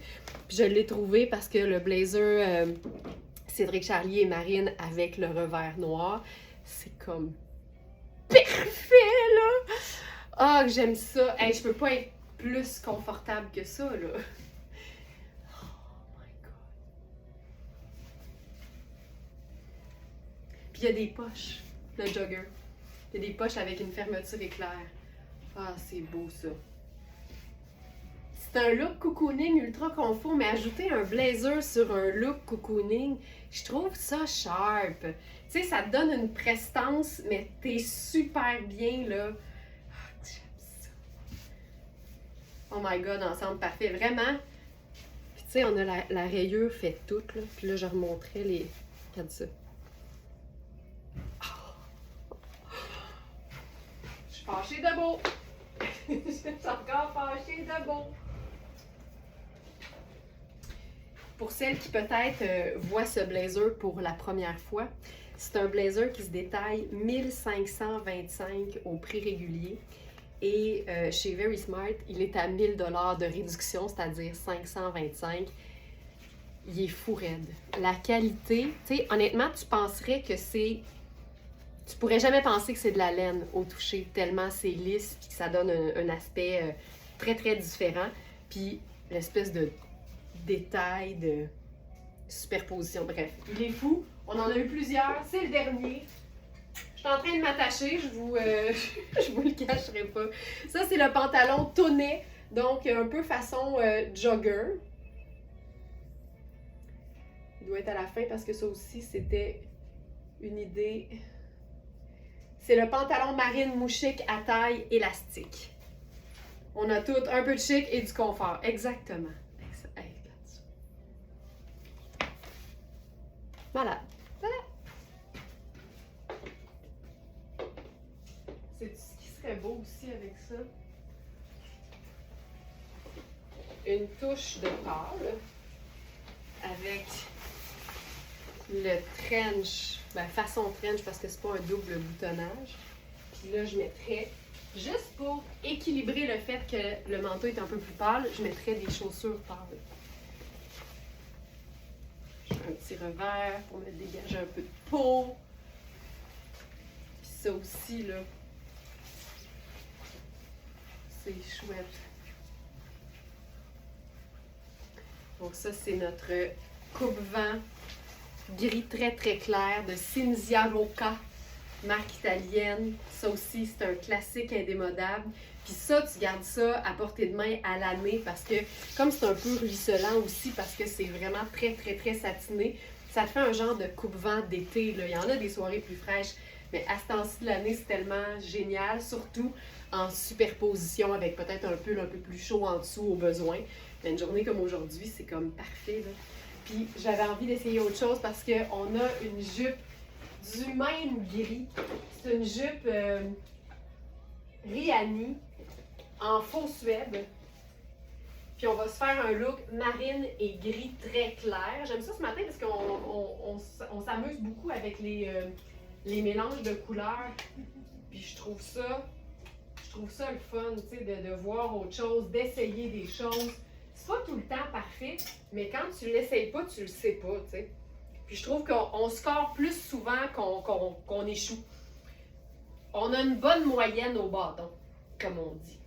Puis je l'ai trouvé parce que le blazer Cédric Charlier et marine avec le revers noir, c'est comme parfait là! Ah, que j'aime ça! Hey, je peux pas être plus confortable que ça là! Oh my god! Puis il y a des poches, le jogger. Il y a des poches avec une fermeture éclair. Ah, c'est beau ça. C'est un look cocooning ultra confort, mais ajouter un blazer sur un look cocooning, je trouve ça sharp. Tu sais, ça te donne une prestance, mais t'es super bien là. Ah, j'aime ça. Oh my god, ensemble parfait. Vraiment. Puis tu sais, on a la rayure fait toute là. Puis là, je remontrais les. Regarde ça. Je suis fâchée de beau. Je suis encore fâchée de beau. Pour celles qui peut-être voient ce blazer pour la première fois, c'est un blazer qui se détaille 1525 au prix régulier. Et chez Very Smart, il est à 1000 $ de réduction, c'est-à-dire 525. Il est fou raide. La qualité, tu sais, honnêtement, tu penserais que c'est... Tu pourrais jamais penser que c'est de la laine au toucher, tellement c'est lisse et que ça donne un aspect très, très différent. Puis l'espèce de détail, de superposition, bref. Il est fou. On en a eu plusieurs. C'est le dernier. Je suis en train de m'attacher, je vous le cacherai pas. Ça, c'est le pantalon tonnet, donc un peu façon jogger. Il doit être à la fin parce que ça aussi, c'était une idée. C'est le pantalon marine mouchique à taille élastique. On a tout un peu de chic et du confort. Exactement. Hey, regarde ça. Voilà. Voilà. C'est ce qui serait beau aussi avec ça. Une touche de pâle avec le trench, façon trench parce que c'est pas un double boutonnage. Puis là, je mettrais, juste pour équilibrer le fait que le manteau est un peu plus pâle, je mettrais des chaussures pâles. J'ai un petit revers pour me dégager un peu de peau. Puis ça aussi, là, c'est chouette. Donc ça, c'est notre coupe-vent gris très très clair de Cinzia Rocca, marque italienne. Ça aussi, c'est un classique indémodable. Puis ça, tu gardes ça à portée de main à l'année parce que, comme c'est un peu ruisselant aussi, parce que c'est vraiment très très très satiné, ça te fait un genre de coupe-vent d'été. Il y en a des soirées plus fraîches, mais à ce temps-ci de l'année, c'est tellement génial, surtout en superposition avec peut-être un peu plus chaud en dessous au besoin. Mais une journée comme aujourd'hui, c'est comme parfait, là. Puis j'avais envie d'essayer autre chose parce qu'on a une jupe du même gris. C'est une jupe Rihanni en faux suède. Puis on va se faire un look marine et gris très clair. J'aime ça ce matin parce qu'on s'amuse beaucoup avec les mélanges de couleurs. Puis je trouve ça le fun, tu sais, de voir autre chose, d'essayer des choses. C'est pas tout le temps parfait, mais quand tu l'essayes pas, tu le sais pas, tu sais. Puis je trouve qu'on score plus souvent qu'on échoue. On a une bonne moyenne au bâton, comme on dit.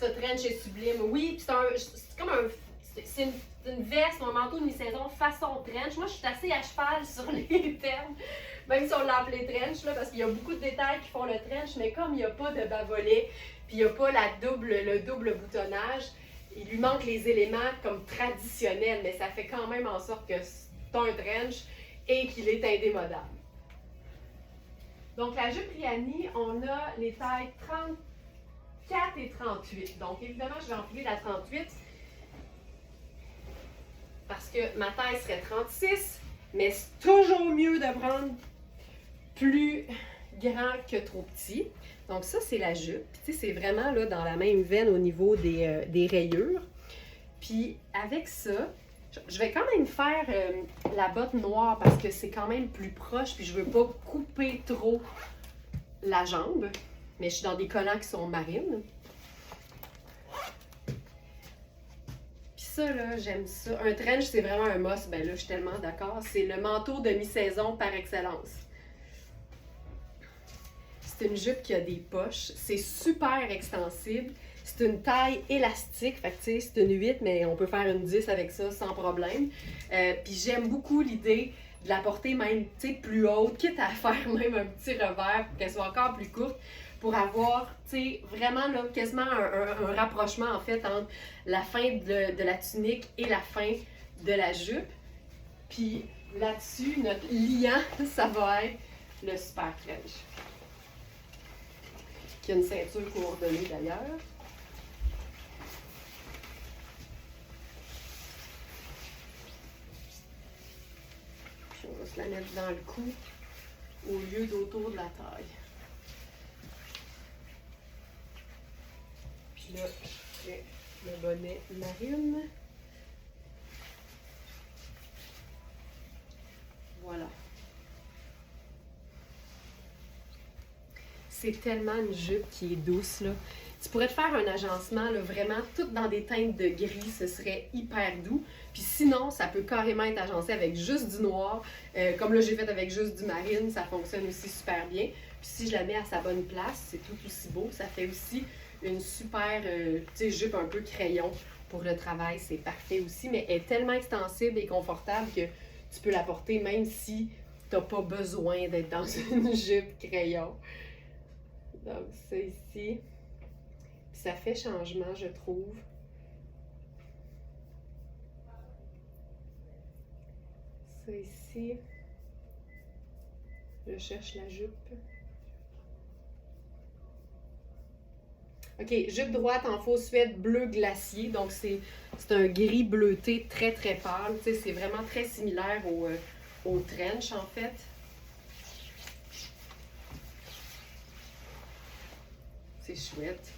Ce trench est sublime. Oui, c'est comme un... C'est une veste ou un manteau de mi-saison façon trench. Moi, je suis assez à cheval sur les termes, même si on l'a appelé trench, là, parce qu'il y a beaucoup de détails qui font le trench, mais comme il n'y a pas de bas-volet, puis il n'y a pas le double boutonnage, il lui manque les éléments comme traditionnels, mais ça fait quand même en sorte que c'est un trench et qu'il est indémodable. Donc, la jupe Riani, on a les tailles 34 et 38. Donc, évidemment, je vais enfiler la 38 parce que ma taille serait 36, mais c'est toujours mieux de prendre plus grand que trop petit. Donc, ça, c'est la jupe. Puis, tu sais, c'est vraiment là, dans la même veine au niveau des rayures. Puis, avec ça, je vais quand même faire la botte noire parce que c'est quand même plus proche. Puis, je veux pas couper trop la jambe. Mais je suis dans des collants qui sont marines. Puis ça, là, j'aime ça. Un trench, c'est vraiment un must. Ben là, je suis tellement d'accord. C'est le manteau de mi-saison par excellence. C'est une jupe qui a des poches. C'est super extensible. C'est une taille élastique. Fait que, tu sais, c'est une 8, mais on peut faire une 10 avec ça sans problème. Puis j'aime beaucoup l'idée de la porter même, tu sais, plus haute, quitte à faire même un petit revers pour qu'elle soit encore plus courte, pour avoir, tu sais, vraiment là, quasiment un rapprochement, en fait, entre la fin de la tunique et la fin de la jupe. Puis là-dessus, notre liant, ça va être le super trench, qui a une ceinture coordonnée d'ailleurs. Puis on va se la mettre dans le cou au lieu d'autour de la taille. Puis là, je fais le bonnet marine. Voilà. C'est tellement une jupe qui est douce, là. Tu pourrais te faire un agencement, là, vraiment, tout dans des teintes de gris, ce serait hyper doux. Puis sinon, ça peut carrément être agencé avec juste du noir. Comme là, j'ai fait avec juste du marine, ça fonctionne aussi super bien. Puis si je la mets à sa bonne place, c'est tout aussi beau. Ça fait aussi une super, tu sais, jupe un peu crayon pour le travail. C'est parfait aussi, mais elle est tellement extensible et confortable que tu peux la porter même si tu n'as pas besoin d'être dans une jupe crayon. Donc, ça ici. Puis ça fait changement, je trouve. Ça ici. Je cherche la jupe. OK, jupe droite en faux suède bleu glacier. Donc, c'est un gris bleuté très, très pâle. Tu sais, c'est vraiment très similaire au trench, en fait. C'est chouette.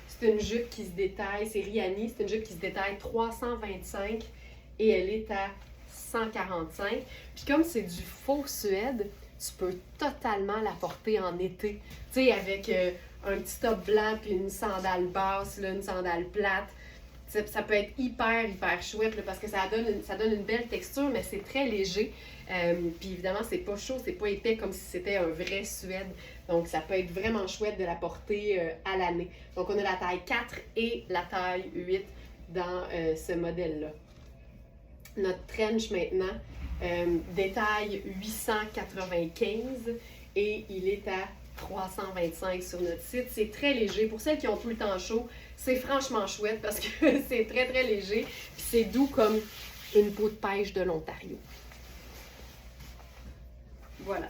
C'est une jupe qui se détaille, c'est Riani, c'est une jupe qui se détaille 325 et elle est à 145. Puis comme c'est du faux suède, tu peux totalement la porter en été. Tu sais, avec un petit top blanc puis une sandale basse, là, une sandale plate. Ça peut être hyper, hyper chouette là, parce que ça donne une belle texture, mais c'est très léger. Puis évidemment, c'est pas chaud, c'est pas épais comme si c'était un vrai suède. Donc, ça peut être vraiment chouette de la porter à l'année. Donc, on a la taille 4 et la taille 8 dans ce modèle-là. Notre trench maintenant, détail 895 et il est à 325 sur notre site. C'est très léger. Pour celles qui ont tout le temps chaud, c'est franchement chouette parce que c'est très, très léger. Puis c'est doux comme une peau de pêche de l'Ontario. Voilà.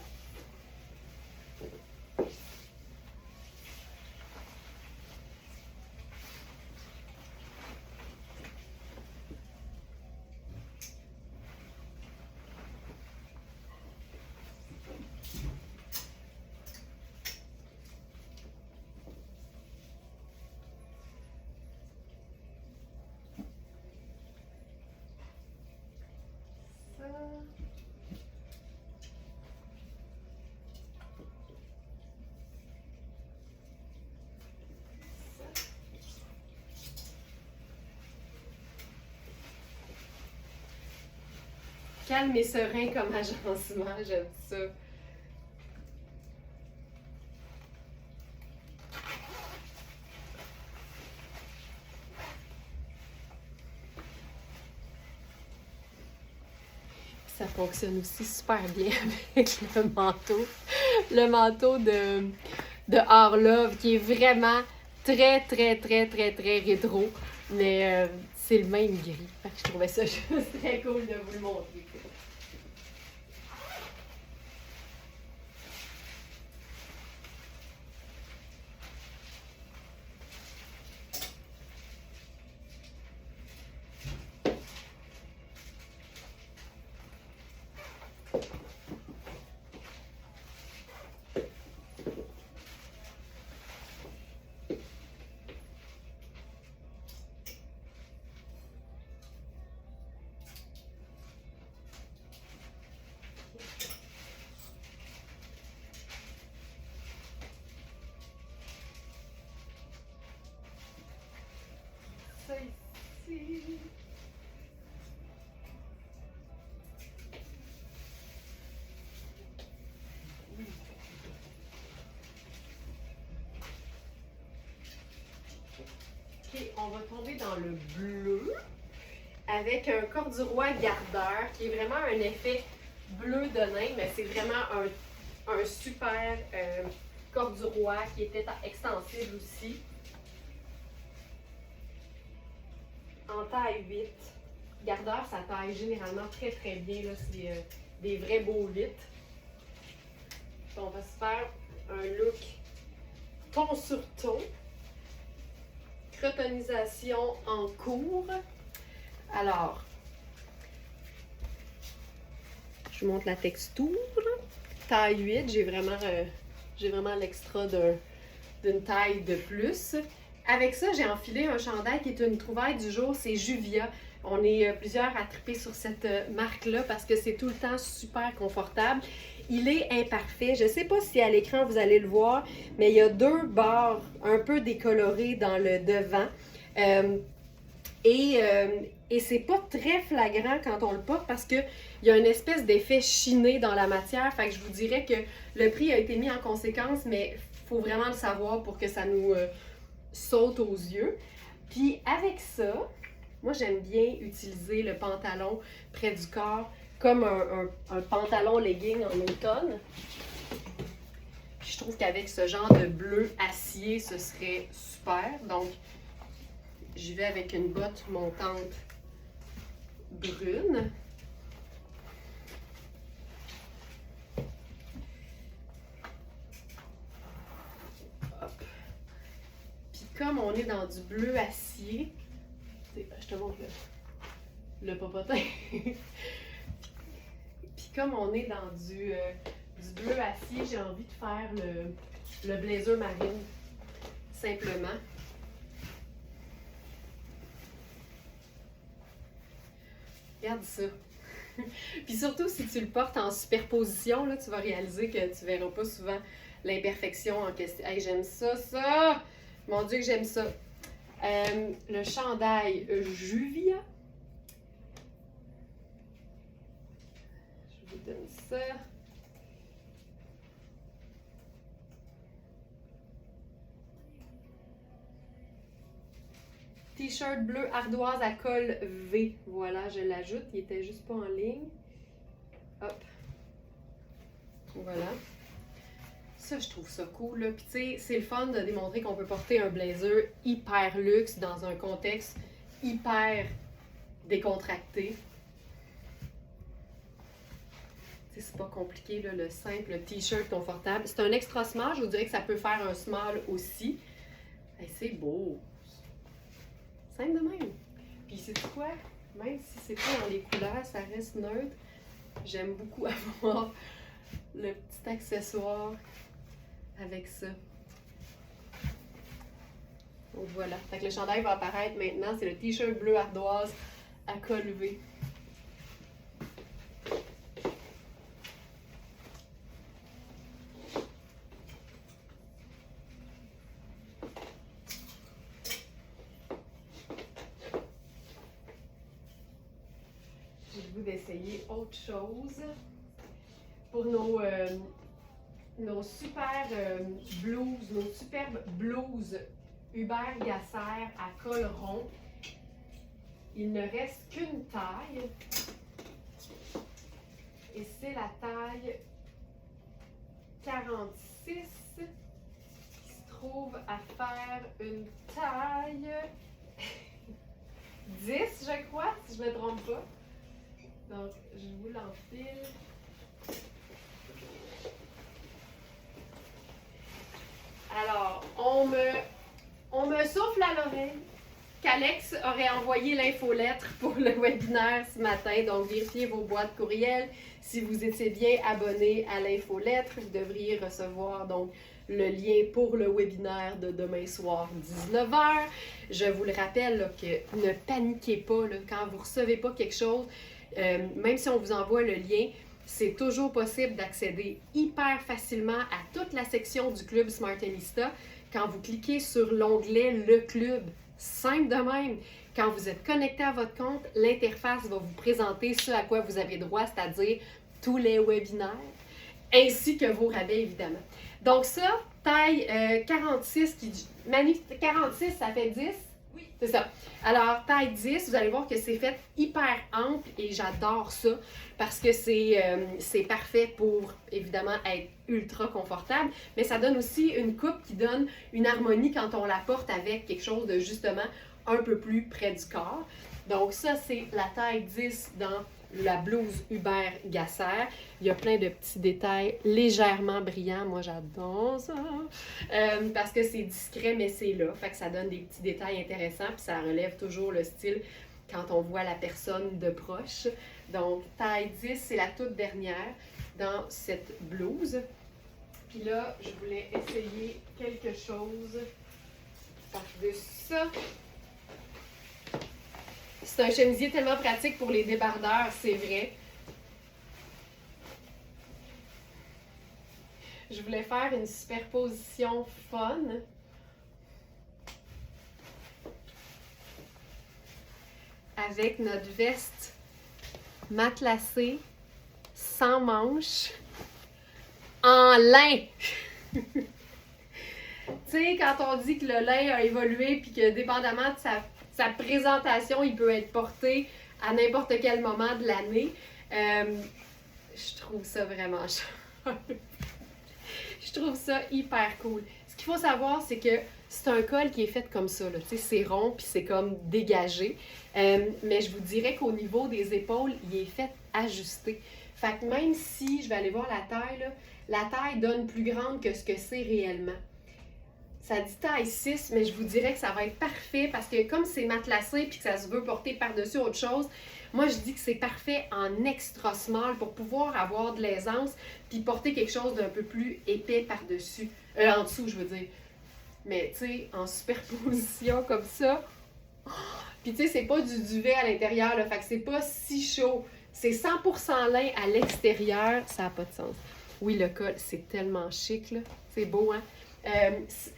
Calme et serein comme agencement, j'aime ça. Ça fonctionne aussi super bien avec le manteau. Le manteau de Harlove qui est vraiment très rétro. Mais c'est le même gris. Fait que je trouvais ça juste très cool de vous le montrer. Ça ici. Ok, on va tomber dans le bleu avec un corduroy gardeur qui est vraiment un effet bleu de nain, mais c'est vraiment un super corduroy qui était extensible aussi. En taille 8. Gardeur, ça taille généralement très bien. C'est des vrais beaux 8. On va se faire un look ton sur ton. Crotonisation en cours. Alors, je vous montre la texture. Taille 8, j'ai vraiment l'extra d'une taille de plus. Avec ça, j'ai enfilé un chandail qui est une trouvaille du jour, c'est Juvia. On est plusieurs à triper sur cette marque-là parce que c'est tout le temps super confortable. Il est imparfait. Je ne sais pas si à l'écran vous allez le voir, mais il y a 2 barres un peu décolorées dans le devant. Et c'est pas très flagrant quand on le porte parce qu'il y a une espèce d'effet chiné dans la matière. Fait que je vous dirais que le prix a été mis en conséquence, mais il faut vraiment le savoir pour que ça nous saute aux yeux. Puis avec ça, moi j'aime bien utiliser le pantalon près du corps comme un pantalon legging en automne. Puis je trouve qu'avec ce genre de bleu acier, ce serait super. Donc, j'y vais avec une botte montante brune. Hop. Puis comme on est dans du bleu acier, je te montre le popotin. Puis comme on est dans du bleu acier, j'ai envie de faire le blazer marine, simplement. Regarde ça. Puis surtout, si tu le portes en superposition, là, tu vas réaliser que tu verras pas souvent l'imperfection en question. Hey, j'aime ça! Mon Dieu que j'aime ça! Le chandail Juvia. Je vous donne ça. T-shirt bleu ardoise à col V. Voilà, je l'ajoute. Il était juste pas en ligne. Hop. Voilà. Ça, je trouve ça cool, là. Puis, tu sais, c'est le fun de démontrer qu'on peut porter un blazer hyper luxe dans un contexte hyper décontracté. Tu sais, c'est pas compliqué, là, le simple t-shirt confortable. C'est un extra small. Je vous dirais que ça peut faire un small aussi. Hey, c'est beau. Simple de même. Puis c'est quoi? Même si c'est pas dans les couleurs, ça reste neutre. J'aime beaucoup avoir le petit accessoire avec ça. Donc voilà. Fait que le chandail va apparaître maintenant. C'est le t-shirt bleu ardoise à col V. D'essayer autre chose pour nos super blouses, nos superbes blouses Hubert Gasser à col rond. Il ne reste qu'une taille. Et c'est la taille 46 qui se trouve à faire une taille 10, je crois, si je ne me trompe pas. Donc, je vous l'enfile. Alors, on me souffle à l'oreille qu'Alex aurait envoyé l'infolettre pour le webinaire ce matin. Donc, vérifiez vos boîtes courriel. Si vous étiez bien abonné à l'infolettre, vous devriez recevoir donc le lien pour le webinaire de demain soir, 19h. Je vous le rappelle là, que ne paniquez pas là, quand vous ne recevez pas quelque chose. Même si on vous envoie le lien, c'est toujours possible d'accéder hyper facilement à toute la section du Club Smartellista quand vous cliquez sur l'onglet « Le Club ». Simple de même. Quand vous êtes connecté à votre compte, l'interface va vous présenter ce à quoi vous avez droit, c'est-à-dire tous les webinaires, ainsi que vos rabais, évidemment. Donc ça, taille 46, Manu, 46, ça fait 10? Oui. C'est ça. Alors, taille 10, vous allez voir que c'est fait hyper ample et j'adore ça parce que c'est parfait pour, évidemment, être ultra confortable, mais ça donne aussi une coupe qui donne une harmonie quand on la porte avec quelque chose de, justement, un peu plus près du corps. Donc ça, c'est la taille 10 dans la blouse Hubert Gasser. Il y a plein de petits détails légèrement brillants. Moi, j'adore ça. Parce que c'est discret, mais c'est là. Fait que ça donne des petits détails intéressants. Puis ça relève toujours le style quand on voit la personne de proche. Donc, taille 10, c'est la toute dernière dans cette blouse. Puis là, je voulais essayer quelque chose par-dessus ça. C'est un chemisier tellement pratique pour les débardeurs, c'est vrai. Je voulais faire une superposition fun. Avec notre veste matelassée, sans manches, en lin. Tu sais, quand on dit que le lin a évolué puis que dépendamment de sa présentation, il peut être porté à n'importe quel moment de l'année. Je trouve ça vraiment chouette. Je trouve ça hyper cool. Ce qu'il faut savoir, c'est que c'est un col qui est fait comme ça. C'est rond puis c'est comme dégagé. Mais je vous dirais qu'au niveau des épaules, il est fait ajusté. Fait que même si, je vais aller voir la taille, là, la taille donne plus grande que ce que c'est réellement. Ça dit taille 6, mais je vous dirais que ça va être parfait parce que comme c'est matelassé et que ça se veut porter par-dessus autre chose, moi je dis que c'est parfait en extra small pour pouvoir avoir de l'aisance puis porter quelque chose d'un peu plus épais par-dessus. En dessous, je veux dire. Mais tu sais, en superposition comme ça. Puis tu sais, c'est pas du duvet à l'intérieur, là, fait que c'est pas si chaud. C'est 100% lin à l'extérieur, ça n'a pas de sens. Oui, le col, c'est tellement chic, là. C'est beau, hein?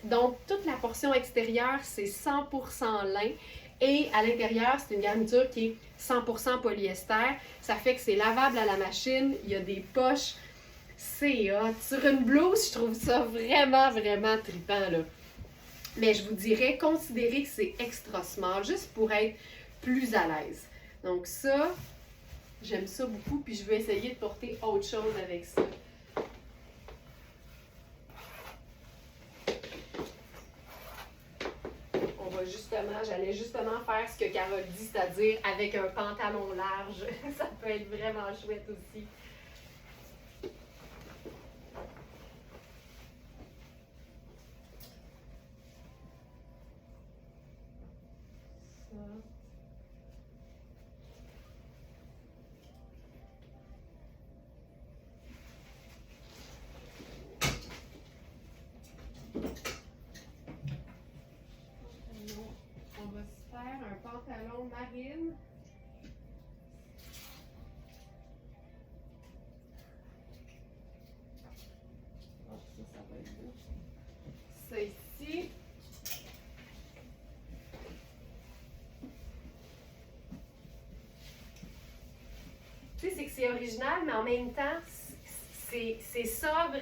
Donc, toute la portion extérieure, c'est 100% lin. Et à l'intérieur, c'est une garniture qui est 100% polyester. Ça fait que c'est lavable à la machine. Il y a des poches. C'est hot. Sur une blouse, je trouve ça vraiment, vraiment trippant, là. Mais je vous dirais, considérez que c'est extra small, juste pour être plus à l'aise. Donc ça, j'aime ça beaucoup. Puis je vais essayer de porter autre chose avec ça. J'allais justement faire ce que Carole dit, c'est-à-dire avec un pantalon large. Ça peut être vraiment chouette aussi. Ça. On va se faire un pantalon marine. Oh, ça va être beau. Ça ici. Tu sais, c'est que c'est original, mais en même temps, c'est sobre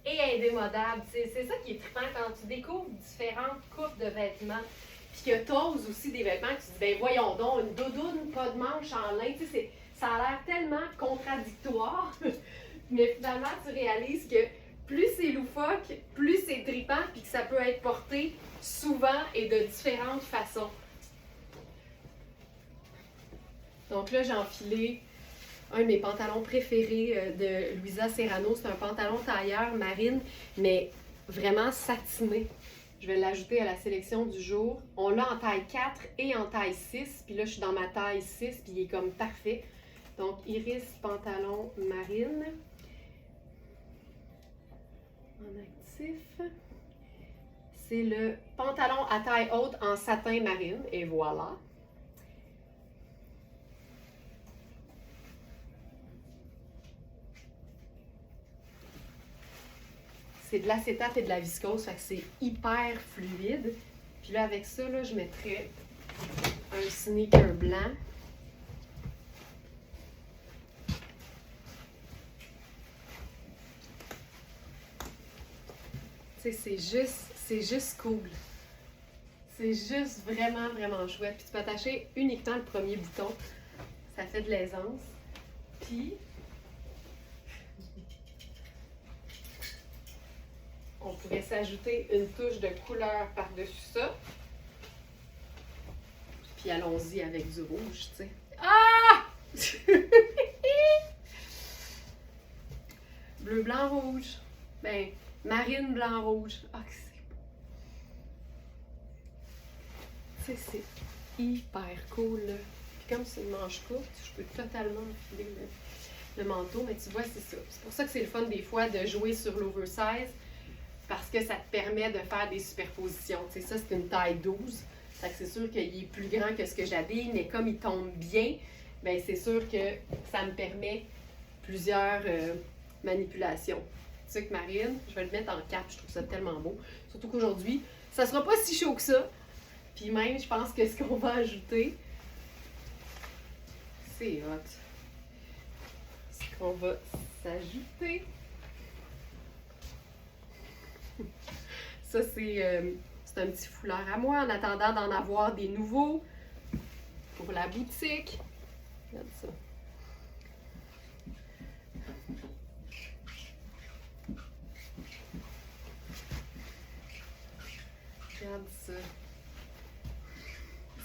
et indémodable. C'est ça qui est trippant quand tu découvres différentes coupes de vêtements. Puis que t'oses aussi des vêtements que tu dis, ben voyons donc, une doudoune, pas de manche en lin, tu sais, ça a l'air tellement contradictoire, mais finalement, tu réalises que plus c'est loufoque, plus c'est trippant, puis que ça peut être porté souvent et de différentes façons. Donc là, j'ai enfilé un de mes pantalons préférés de Louisa Serrano. C'est un pantalon tailleur marine, mais vraiment satiné. Je vais l'ajouter à la sélection du jour. On l'a en taille 4 et en taille 6. Puis là, je suis dans ma taille 6, puis il est comme parfait. Donc, Iris pantalon marine. En actif. C'est le pantalon à taille haute en satin marine. Et voilà. C'est de l'acétate et de la viscose, fait que c'est hyper fluide. Puis là, avec ça, là, je mettrais un sneaker blanc. Tu sais, c'est juste cool. C'est juste vraiment, vraiment chouette. Puis tu peux attacher uniquement le premier bouton. Ça fait de l'aisance. Puis, on pourrait s'ajouter une touche de couleur par-dessus ça. Puis allons-y avec du rouge, tu sais. Ah! Bleu, blanc, rouge. Ben, marine, blanc, rouge. Ah, que c'est beau. Tu sais, c'est hyper cool, là. Puis comme c'est une manche courte, je peux totalement enfiler le manteau. Mais tu vois, c'est ça. C'est pour ça que c'est le fun des fois de jouer sur l'oversize. Parce que ça te permet de faire des superpositions. Tu sais, ça, c'est une taille 12. Fait que c'est sûr qu'il est plus grand que ce que j'habille, mais comme il tombe bien, bien c'est sûr que ça me permet plusieurs manipulations. Tu sais que Marine, je vais le mettre en cap, je trouve ça tellement beau. Surtout qu'aujourd'hui, ça sera pas si chaud que ça. Puis même, je pense que ce qu'on va ajouter, c'est hot. Ce qu'on va s'ajouter. Ça, c'est un petit foulard à moi en attendant d'en avoir des nouveaux pour la boutique. Regarde ça. Regarde ça.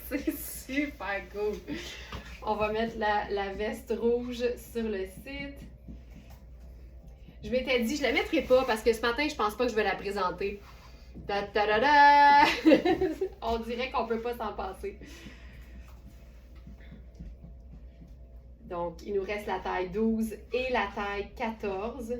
C'est super cool. On va mettre la veste rouge sur le site. Je m'étais dit, je la mettrai pas parce que ce matin, je pense pas que je vais la présenter. Ta -ta -da -da! On dirait qu'on peut pas s'en passer. Donc, il nous reste la taille 12 et la taille 14.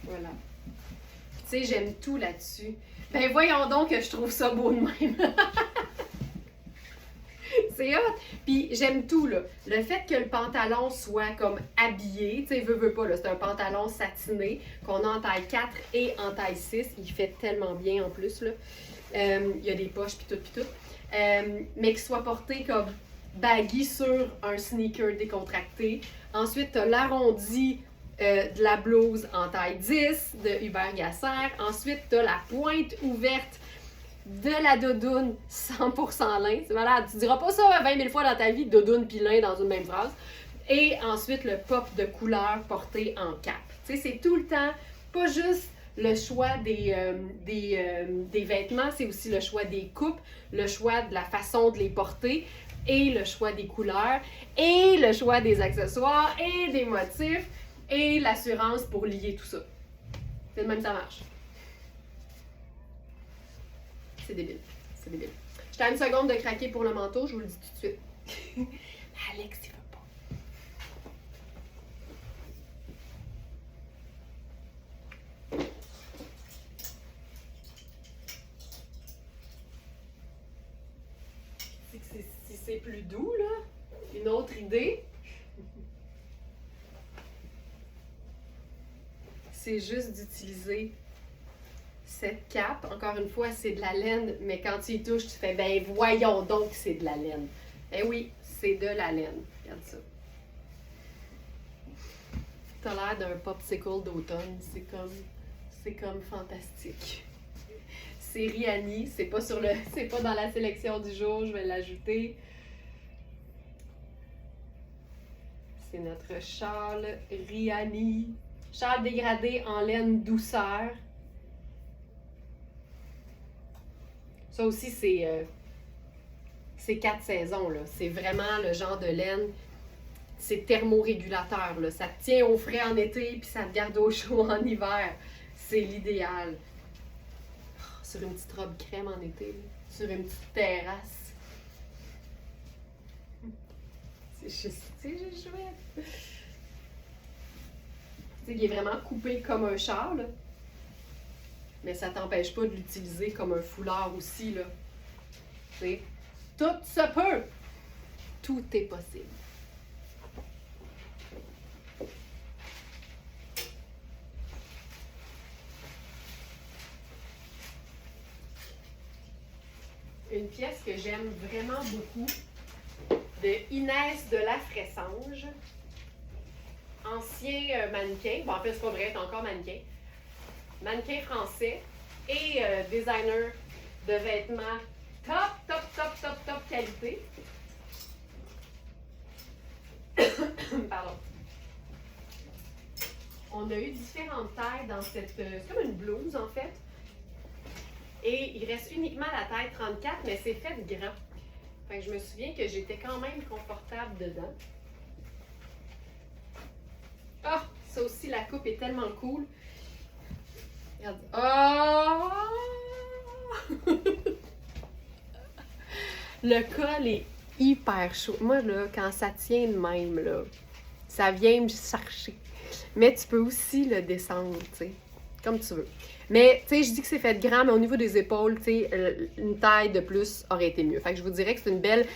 Voilà. Tu sais, j'aime tout là-dessus. Ben voyons donc que je trouve ça beau de même. C'est hot! Puis j'aime tout, là. Le fait que le pantalon soit comme habillé, tu sais, veut pas, là. C'est un pantalon satiné qu'on a en taille 4 et en taille 6. Il fait tellement bien en plus, là. Il y a des poches, puis tout. Mais qu'il soit porté comme baggy sur un sneaker décontracté. Ensuite, tu as l'arrondi de la blouse en taille 10 de Hubert Gasser. Ensuite, tu as la pointe ouverte de la doudoune 100% lin. C'est malade. Tu diras pas ça 20 000 fois dans ta vie, doudoune puis lin dans une même phrase. Et ensuite, le pop de couleur porté en cap. Tu sais, c'est tout le temps, pas juste le choix des vêtements, c'est aussi le choix des coupes, le choix de la façon de les porter et le choix des couleurs et le choix des accessoires et des motifs et l'assurance pour lier tout ça. C'est le même, ça marche. C'est débile. C'est débile. J'étais à une seconde de craquer pour le manteau, je vous le dis tout de suite. Alex, il veut pas. Si c'est plus doux, là, une autre idée, c'est juste d'utiliser cette cape. Encore une fois, c'est de la laine, mais quand tu y touches, tu fais, ben voyons donc que c'est de la laine. Eh oui, c'est de la laine. Regarde ça. T'as l'air d'un popsicle d'automne. C'est comme fantastique. c'est Rihanni. C'est pas c'est pas dans la sélection du jour, je vais l'ajouter. C'est notre châle Rihanni. Châle dégradé en laine douceur. Ça aussi, c'est 4 saisons, là. C'est vraiment le genre de laine. C'est thermorégulateur, là. Ça te tient au frais en été, puis ça te garde au chaud en hiver. C'est l'idéal. Oh, sur une petite robe crème en été, là. Sur une petite terrasse. C'est juste chouette. Tu sais, il est vraiment coupé comme un châle, là. Mais ça t'empêche pas de l'utiliser comme un foulard aussi, là. Tu sais, tout se peut. Tout est possible. Une pièce que j'aime vraiment beaucoup de Inès de la Fressange. Ancien mannequin. Bon, en fait, c'est pas vrai, c'est encore mannequin. Mannequin français et designer de vêtements top qualité. Pardon. On a eu différentes tailles dans cette... c'est comme une blouse, en fait. Et il reste uniquement la taille 34, mais c'est fait grand. Fait que je me souviens que j'étais quand même confortable dedans. Ah! Oh, ça aussi, la coupe est tellement cool. Regarde. Oh! Le col est hyper chaud. Moi, là, quand ça tient de même, là, ça vient me chercher. Mais tu peux aussi le descendre, tu sais, comme tu veux. Mais, tu sais, je dis que c'est fait de grand, mais au niveau des épaules, tu sais, une taille de plus aurait été mieux. Fait que je vous dirais que c'est une belle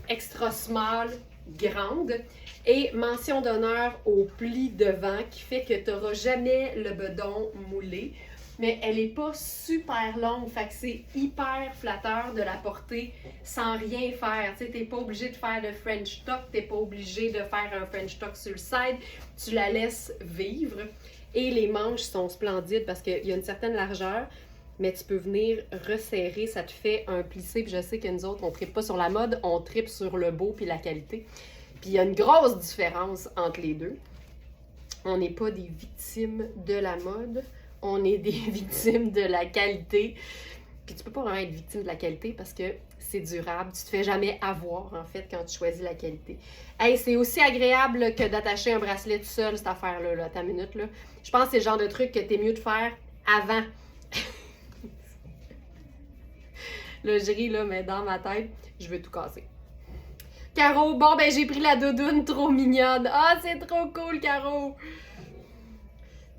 extra small grande. Et mention d'honneur au pli devant qui fait que tu n'auras jamais le bedon moulé. Mais elle n'est pas super longue, fait que c'est hyper flatteur de la porter sans rien faire. Tu sais, t'es pas obligé de faire le French tuck, t'es pas obligé de faire un French tuck sur le side, tu la laisses vivre. Et les manches sont splendides parce qu'il y a une certaine largeur, mais tu peux venir resserrer, ça te fait un plissé. Puis je sais que nous autres, on ne tripe pas sur la mode, on tripe sur le beau puis la qualité. Puis il y a une grosse différence entre les deux. On n'est pas des victimes de la mode. On est des victimes de la qualité. Puis tu peux pas vraiment être victime de la qualité parce que c'est durable. Tu te fais jamais avoir, en fait, quand tu choisis la qualité. Hey, c'est aussi agréable que d'attacher un bracelet tout seul, cette affaire-là, là, ta minute, là. Je pense que c'est le genre de truc que t'es mieux de faire avant. Là, je ris, là, mais dans ma tête, je veux tout casser. Caro, bon, ben j'ai pris la doudoune trop mignonne. Ah, c'est trop cool, Caro!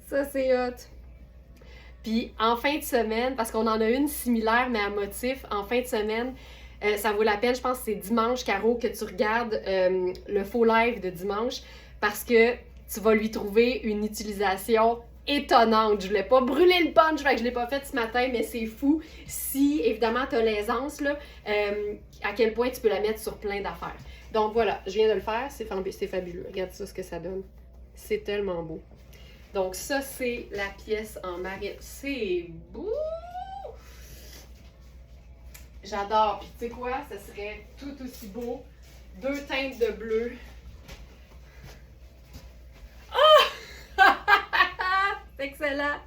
Ça, c'est hot. Puis en fin de semaine, parce qu'on en a une similaire mais à motif, en fin de semaine, ça vaut la peine, je pense que c'est dimanche, Caro, que tu regardes le faux live de dimanche parce que tu vas lui trouver une utilisation étonnante. Je voulais pas brûler le punch, fait que je l'ai pas fait ce matin, mais c'est fou. Si, évidemment, tu as l'aisance, là, à quel point tu peux la mettre sur plein d'affaires. Donc voilà, je viens de le faire, c'est fabuleux. Regarde ça, ce que ça donne. C'est tellement beau. Donc ça, c'est la pièce en marine. C'est beau! J'adore. Puis tu sais quoi? Ça serait tout aussi beau. 2 teintes de bleu. Oh! C'est excellent!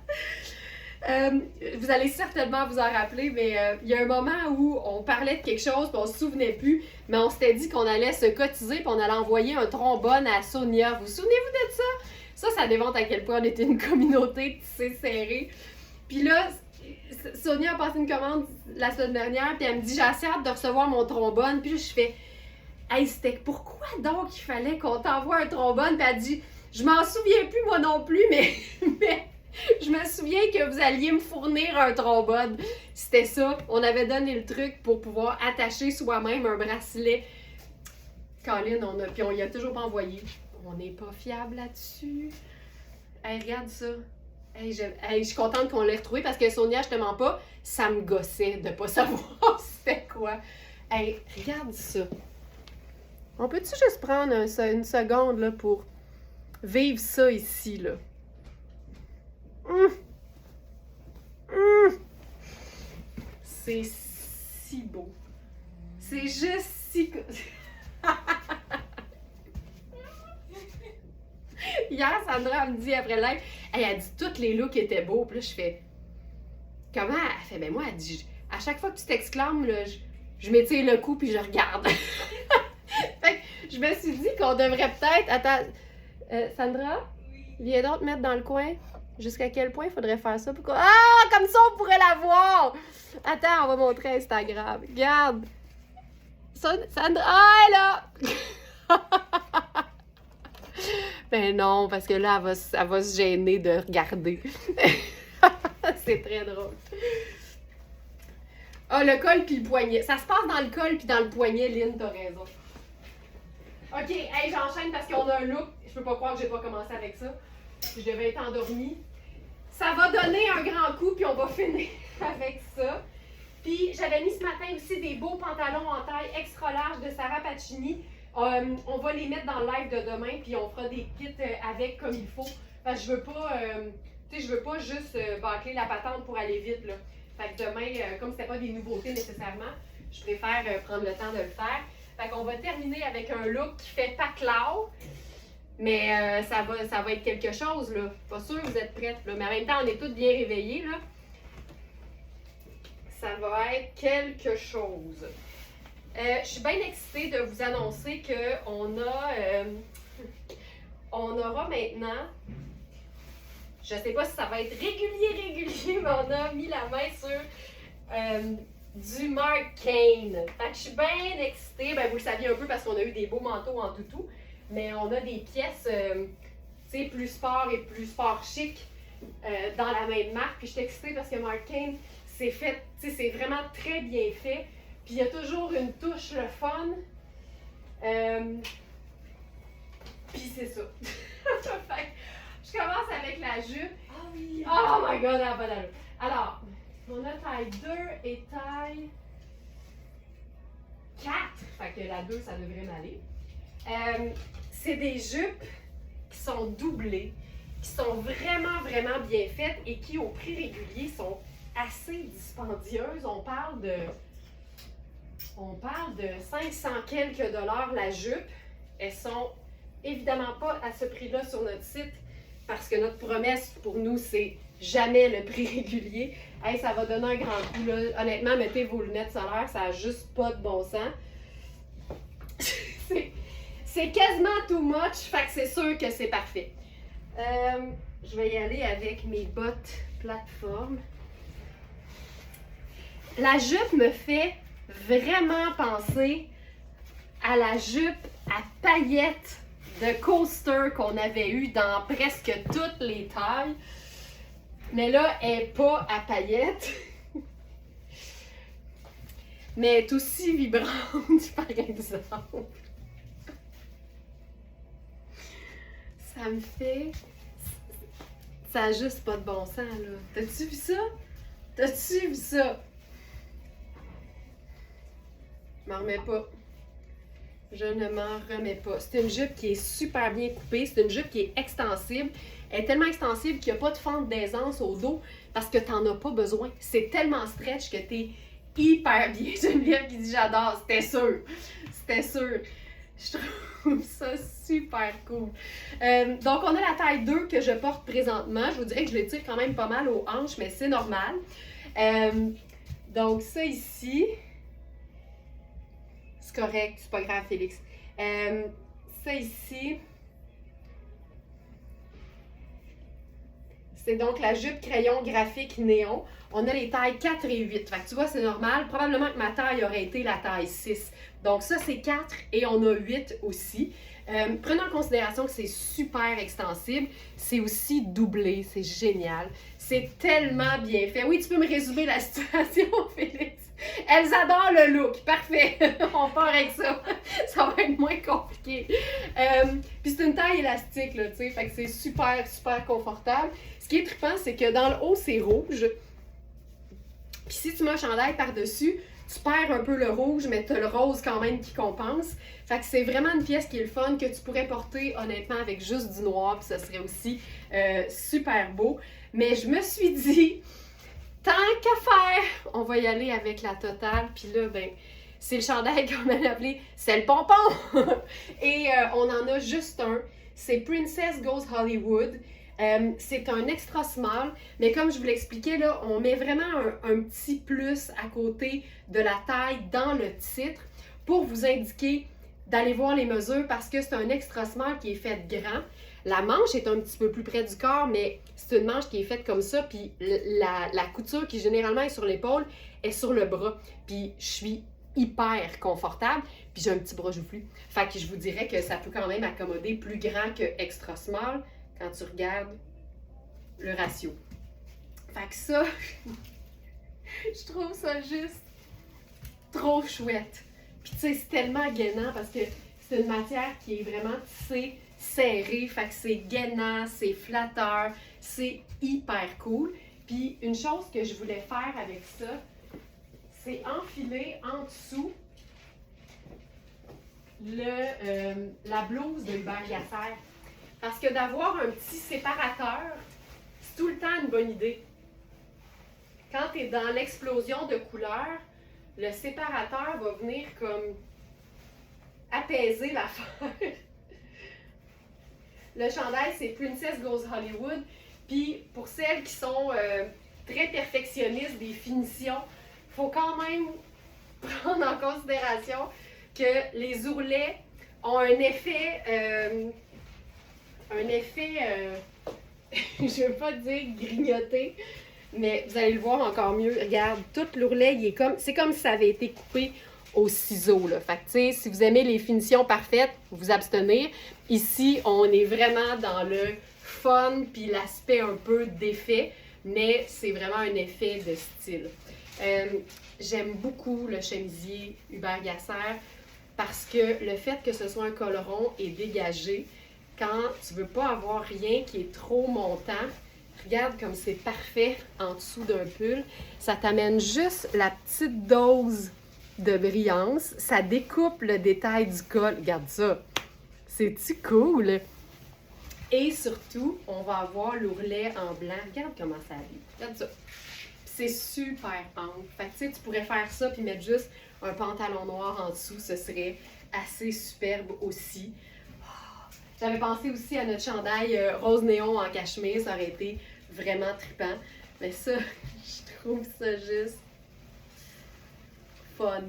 Vous allez certainement vous en rappeler, mais il y a un moment où on parlait de quelque chose puis on se souvenait plus, mais on s'était dit qu'on allait se cotiser puis on allait envoyer un trombone à Sonia. Vous souvenez-vous de ça? Ça démontre à quel point on était une communauté tissée serrée. Puis là, Sonia a passé une commande la semaine dernière, puis elle me dit « J'ai assez hâte de recevoir mon trombone. » Puis là, je fais « Hey, c'était pourquoi donc il fallait qu'on t'envoie un trombone? » Puis elle dit « Je m'en souviens plus moi non plus, mais je me souviens que vous alliez me fournir un trombone. » C'était ça. On avait donné le truc pour pouvoir attacher soi-même un bracelet. Colin, puis on y a toujours pas envoyé. On n'est pas fiable là-dessus. Hey, regarde ça. Hey, je suis contente qu'on l'ait retrouvé parce que Sonia, je te mens pas, ça me gossait de pas savoir c'était quoi. Hey, regarde ça. On peut-tu juste prendre une seconde là, pour vivre ça ici, là? C'est si beau. C'est juste si... Hier, Sandra me dit après live, elle dit tous les looks étaient beaux. Puis là, je fais, comment? Elle fait, ben moi, elle dit, à chaque fois que tu t'exclames, là, je m'étire le cou puis je regarde. Fait que je me suis dit qu'on devrait peut-être... Attends, Sandra, viens donc te mettre dans le coin. Jusqu'à quel point il faudrait faire ça pour Ah! Comme ça, on pourrait la voir! Attends, on va montrer Instagram. Regarde! Sandra... Ah, là! Ben non, parce que là, elle va se gêner de regarder. C'est très drôle. Ah, le col puis le poignet. Ça se passe dans le col puis dans le poignet, Lynn, t'as raison. OK, hey, j'enchaîne parce qu'on a un look. Je peux pas croire que j'ai pas commencé avec ça. Je devais être endormie. Ça va donner un grand coup, puis on va finir avec ça. Puis j'avais mis ce matin aussi des beaux pantalons en taille extra large de Sarah Pacini. On va les mettre dans le live de demain, puis on fera des kits avec comme il faut. Parce que je veux pas, je veux pas juste bâcler la patente pour aller vite, là. Fait que demain, comme c'était pas des nouveautés nécessairement, je préfère prendre le temps de le faire. Fait qu'on va terminer avec un look qui fait paclao. Mais ça va être quelque chose, là. Pas sûr que vous êtes prêtes, là. Mais en même temps, on est toutes bien réveillées, là. Ça va être quelque chose. Je suis bien excitée de vous annoncer qu'on on aura maintenant, je sais pas si ça va être régulier, mais on a mis la main sur du Mark Kane. Fait que je suis bien excitée. Ben, vous le saviez un peu parce qu'on a eu des beaux manteaux en toutou. Mais on a des pièces plus sport et plus sport chic dans la même marque. Puis je suis excitée parce que Mark Kane, c'est fait, c'est vraiment très bien fait. Puis il y a toujours une touche le fun. Puis c'est ça. Fait que je commence avec la jupe. Ah oui! Oh my god, la bonne allure. Alors, on a taille 2 et taille 4. Fait que la 2, ça devrait m'aller. C'est des jupes qui sont doublées, qui sont vraiment bien faites et qui, au prix régulier, sont assez dispendieuses. On parle de 500 quelques dollars la jupe. Elles sont évidemment pas à ce prix-là sur notre site parce que notre promesse pour nous, c'est jamais le prix régulier. Hey, ça va donner un grand coup, là. Honnêtement, mettez vos lunettes solaires, ça n'a juste pas de bon sens. C'est quasiment too much, fait que c'est sûr que c'est parfait. Je vais y aller avec mes bottes plateforme. La jupe me fait vraiment penser à la jupe à paillettes de coaster qu'on avait eu dans presque toutes les tailles. Mais là, elle n'est pas à paillettes. Mais elle est aussi vibrante, par exemple. Ça me fait... Ça n'a juste pas de bon sens, là. T'as-tu vu ça? T'as-tu vu ça? Je m'en remets pas. Je ne m'en remets pas. C'est une jupe qui est super bien coupée. C'est une jupe qui est extensible. Elle est tellement extensible qu'il n'y a pas de fente d'aisance au dos parce que tu n'en as pas besoin. C'est tellement stretch que tu es hyper bien. Geneviève qui dit j'adore. C'était sûr. C'était sûr. Je trouve ça super cool. Donc, on a la taille 2 que je porte présentement. Je vous dirais que je le tire quand même pas mal aux hanches, mais c'est normal. Donc, ça ici... C'est correct, c'est pas grave, Félix. Ça ici, c'est donc la jupe crayon graphique néon. On a les tailles 4 et 8. Fait que tu vois, c'est normal. Probablement que ma taille aurait été la taille 6. Donc ça, c'est 4 et on a 8 aussi. Prenez en considération que c'est super extensible. C'est aussi doublé. C'est génial. C'est tellement bien fait. Oui, tu peux me résumer la situation, Félix? Elles adorent le look. Parfait. On part avec ça. Ça va être moins compliqué. Puis c'est une taille élastique, là, tu sais. Fait que c'est super confortable. Ce qui est trippant, c'est que dans le haut, c'est rouge. Puis si tu mets un chandail par-dessus, tu perds un peu le rouge, mais tu as le rose quand même qui compense. Fait que c'est vraiment une pièce qui est le fun, que tu pourrais porter honnêtement avec juste du noir, puis ça serait aussi super beau. Mais je me suis dit, tant qu'à faire, on va y aller avec la totale. Puis là, ben, c'est le chandail qu'on a appelé C'est le pompon! Et on en a juste un. C'est Princess Goes Hollywood. C'est un extra small, mais comme je vous l'expliquais, là, on met vraiment un petit plus à côté de la taille dans le titre pour vous indiquer d'aller voir les mesures parce que c'est un extra small qui est fait grand. La manche est un petit peu plus près du corps, mais c'est une manche qui est faite comme ça, puis la couture qui généralement est sur l'épaule est sur le bras. Puis je suis hyper confortable, puis j'ai un petit bras joufflu. Fait que je vous dirais que ça peut quand même accommoder plus grand que extra small quand tu regardes le ratio. Fait que ça, je trouve ça juste trop chouette. Puis tu sais, c'est tellement gainant parce que c'est une matière qui est vraiment tissée, serrée. Fait que c'est gainant, c'est flatteur, c'est hyper cool. Puis une chose que je voulais faire avec ça, c'est enfiler en dessous la blouse de Hubert Gasser. Parce que d'avoir un petit séparateur, c'est tout le temps une bonne idée. Quand tu es dans l'explosion de couleurs, le séparateur va venir comme apaiser l'affaire. Le chandail, c'est Princess Goes Hollywood. Puis pour celles qui sont très perfectionnistes des finitions, il faut quand même prendre en considération que les ourlets ont un effet je ne veux pas dire grignoter, mais vous allez le voir encore mieux. Regarde, tout l'ourlet, c'est comme si ça avait été coupé au ciseau, là. Fait que, tu sais, si vous aimez les finitions parfaites, vous abstenir. Ici, on est vraiment dans le fun puis l'aspect un peu d'effet, mais c'est vraiment un effet de style. J'aime beaucoup le chemisier Hubert Gasser parce que le fait que ce soit un col rond et dégagé, quand tu veux pas avoir rien qui est trop montant, regarde comme c'est parfait en dessous d'un pull. Ça t'amène juste la petite dose de brillance. Ça découpe le détail du col. Regarde ça. C'est-tu cool? Et surtout, on va avoir l'ourlet en blanc. Regarde comment ça habille. Regarde ça. C'est super ample. Fait que tu sais, tu pourrais faire ça puis mettre juste un pantalon noir en dessous. Ce serait assez superbe aussi. J'avais pensé aussi à notre chandail rose néon en cachemire. Ça aurait été vraiment trippant. Mais ça, je trouve ça juste fun.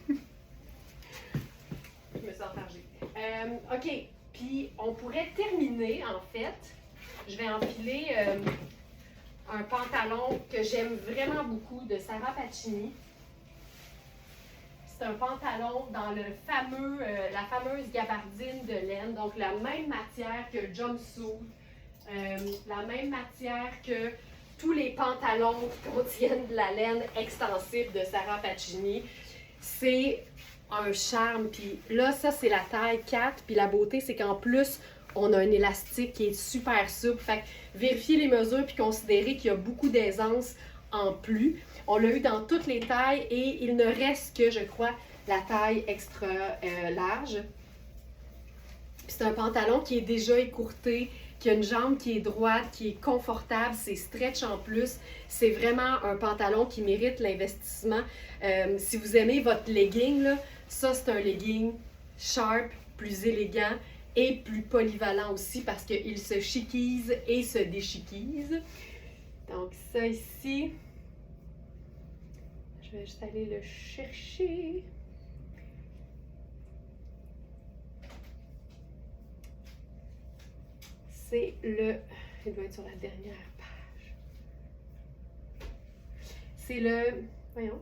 Je me sens enfargée. OK. Puis, on pourrait terminer, en fait. Je vais enfiler un pantalon que j'aime vraiment beaucoup de Sarah Pacini. C'est un pantalon dans la fameuse gabardine de laine, donc la même matière que le jumpsuit, la même matière que tous les pantalons qui contiennent de la laine extensible de Sarah Pacini. C'est un charme, puis là, ça c'est la taille 4, puis la beauté c'est qu'en plus, on a un élastique qui est super souple, fait que vérifiez les mesures puis considérez qu'il y a beaucoup d'aisance en plus. On l'a eu dans toutes les tailles et il ne reste que, je crois, la taille extra large. C'est un pantalon qui est déjà écourté, qui a une jambe qui est droite, qui est confortable, c'est stretch en plus. C'est vraiment un pantalon qui mérite l'investissement. Si vous aimez votre legging, là, ça c'est un legging sharp, plus élégant et plus polyvalent aussi parce qu'il se chiquise et se déchiquise. Donc ça ici, je vais juste aller le chercher. C'est il doit être sur la dernière page. C'est voyons,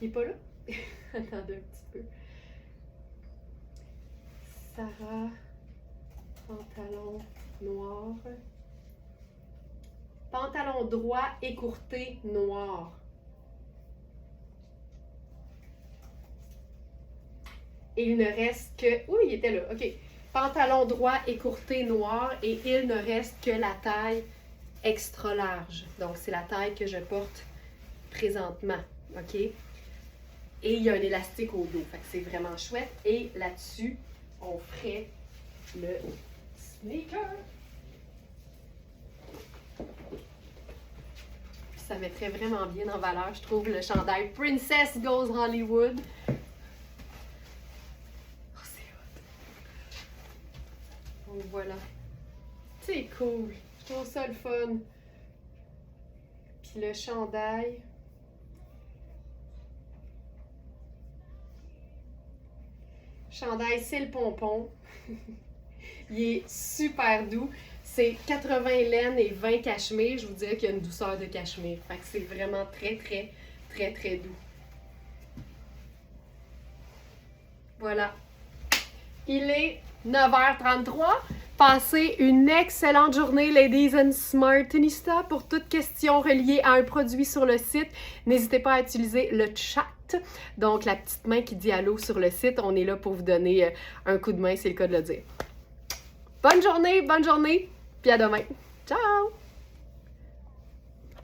il n'est pas là? Attendez un petit peu. Sarah, pantalon noir. Pantalon droit écourté noir. Et il ne reste que... Oui, il était là. OK. Pantalon droit écourté noir et il ne reste que la taille extra large. Donc, c'est la taille que je porte présentement. OK? Et il y a un élastique au dos. Fait que c'est vraiment chouette. Et là-dessus, on ferait le sneaker. ça mettrait vraiment bien en valeur, je trouve, le chandail Princess Goes Hollywood. Oh, c'est hot. Donc voilà. C'est cool. Je trouve ça le fun. Puis le chandail. Chandail, c'est le pompon. Il est super doux. C'est 80 laine et 20 cachemire. Je vous dirais qu'il y a une douceur de cachemire. Fait que c'est vraiment très, très, très, très doux. Voilà. Il est 9h33. Passez une excellente journée, ladies and smartinista. Pour toute question reliée à un produit sur le site, n'hésitez pas à utiliser le chat. Donc, la petite main qui dit allô sur le site. On est là pour vous donner un coup de main, c'est le cas de le dire. Bonne journée, puis à demain. Ciao!